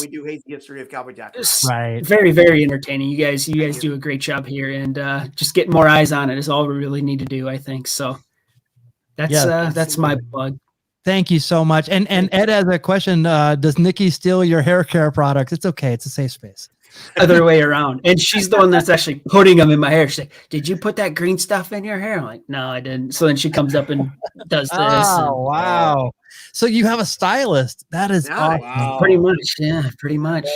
do Hazy History of Cowboy Jack. Right. Very, very entertaining. You guys do a great job here, and just getting more eyes on it is all we really need to do, I think. So that's my plug. Thank you so much. And Ed has a question. Does Nikki steal your hair care products? It's okay. It's a safe space. Other way around. And she's the one that's actually putting them in my hair. She's like, did you put that green stuff in your hair? I'm like, no, I didn't. So then she comes up and does this. Oh, wow. So you have a stylist. That is awesome. Wow. Pretty much. Yeah, pretty much.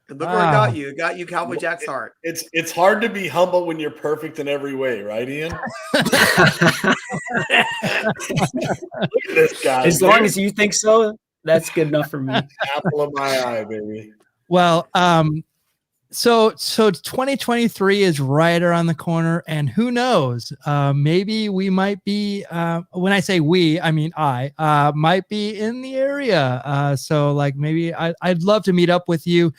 And look where it got you. It got you Cowboy Jack's heart. It's hard to be humble when you're perfect in every way, right, Ian? Look at this guy. As long as you think so, that's good enough for me. Apple of my eye, baby. Well, so 2023 is right around the corner, and who knows? Maybe we might be. When I say we, I mean I might be in the area. So like maybe I'd love to meet up with you.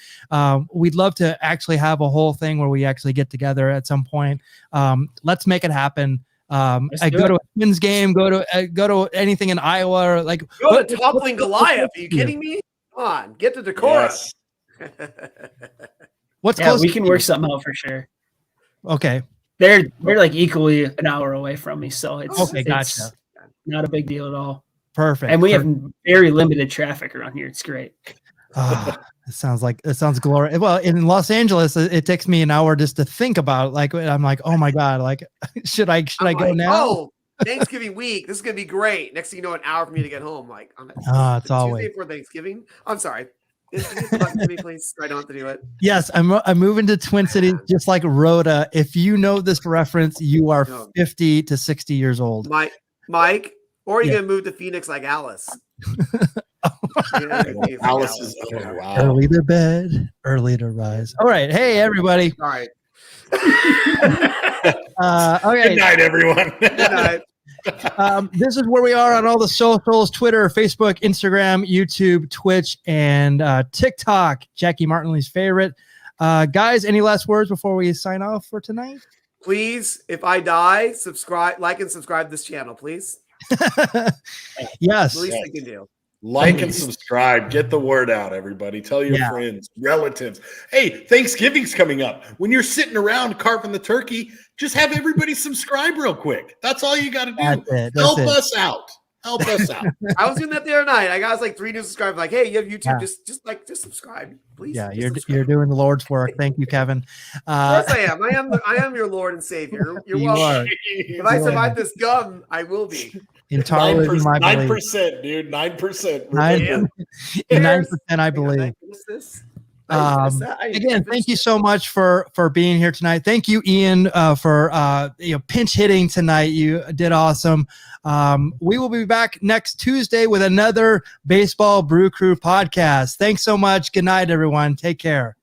We'd love to actually have a whole thing where we actually get together at some point. Let's make it happen. I go to a Twins game. Go to anything in Iowa. Or like go to Toppling Goliath. Are you kidding me? Come on, get to Decorah. Yes. What's close? We can work something out for sure. Okay. They're like equally an hour away from me, so it's okay. Gotcha. It's not a big deal at all. Perfect. And we have very limited traffic around here. It's great. It sounds glorious. Well, in Los Angeles, it takes me an hour just to think about it. Like I'm like, oh my god, like should I go now? Oh, Thanksgiving week. This is gonna be great. Next thing you know, an hour for me to get home. Like it's always Tuesday before Thanksgiving. I'm sorry. Please, I don't have to do it. Yes, I'm moving to Twin Cities, just like Rhoda. If you know this reference, you are 50 to 60 years old. Mike, or are you gonna move to Phoenix like Alice? Alice is wow. Early to bed, early to rise. All right, hey everybody. All right. Okay. Good night, everyone. Good night. This is where we are on all the socials: Twitter, Facebook, Instagram, YouTube, Twitch, and TikTok. Jackie Martinley's favorite. Guys, any last words before we sign off for tonight? Please, if I die, like and subscribe to this channel, please. Yes. The least we can do. Like and subscribe. Get the word out, everybody. Tell your friends, relatives. Hey, Thanksgiving's coming up. When you're sitting around carving the turkey, just have everybody subscribe real quick. That's all you got to do. Help us out. Help us out. I was doing that the other night. I got like 3 new subscribers. Like, hey, you have YouTube. Just subscribe, please. Yeah, you're doing the Lord's work. Thank you, Kevin. Of course I am. I am your Lord and Savior. You're welcome. If I survive this gum, I will be. Entirely 9%, dude. 9%. 9%, I believe. Again, thank you so much for being here tonight. Thank you, Ian, for pinch hitting tonight. You did awesome. We will be back next Tuesday with another Baseball Brew Crew podcast. Thanks so much. Good night, everyone. Take care.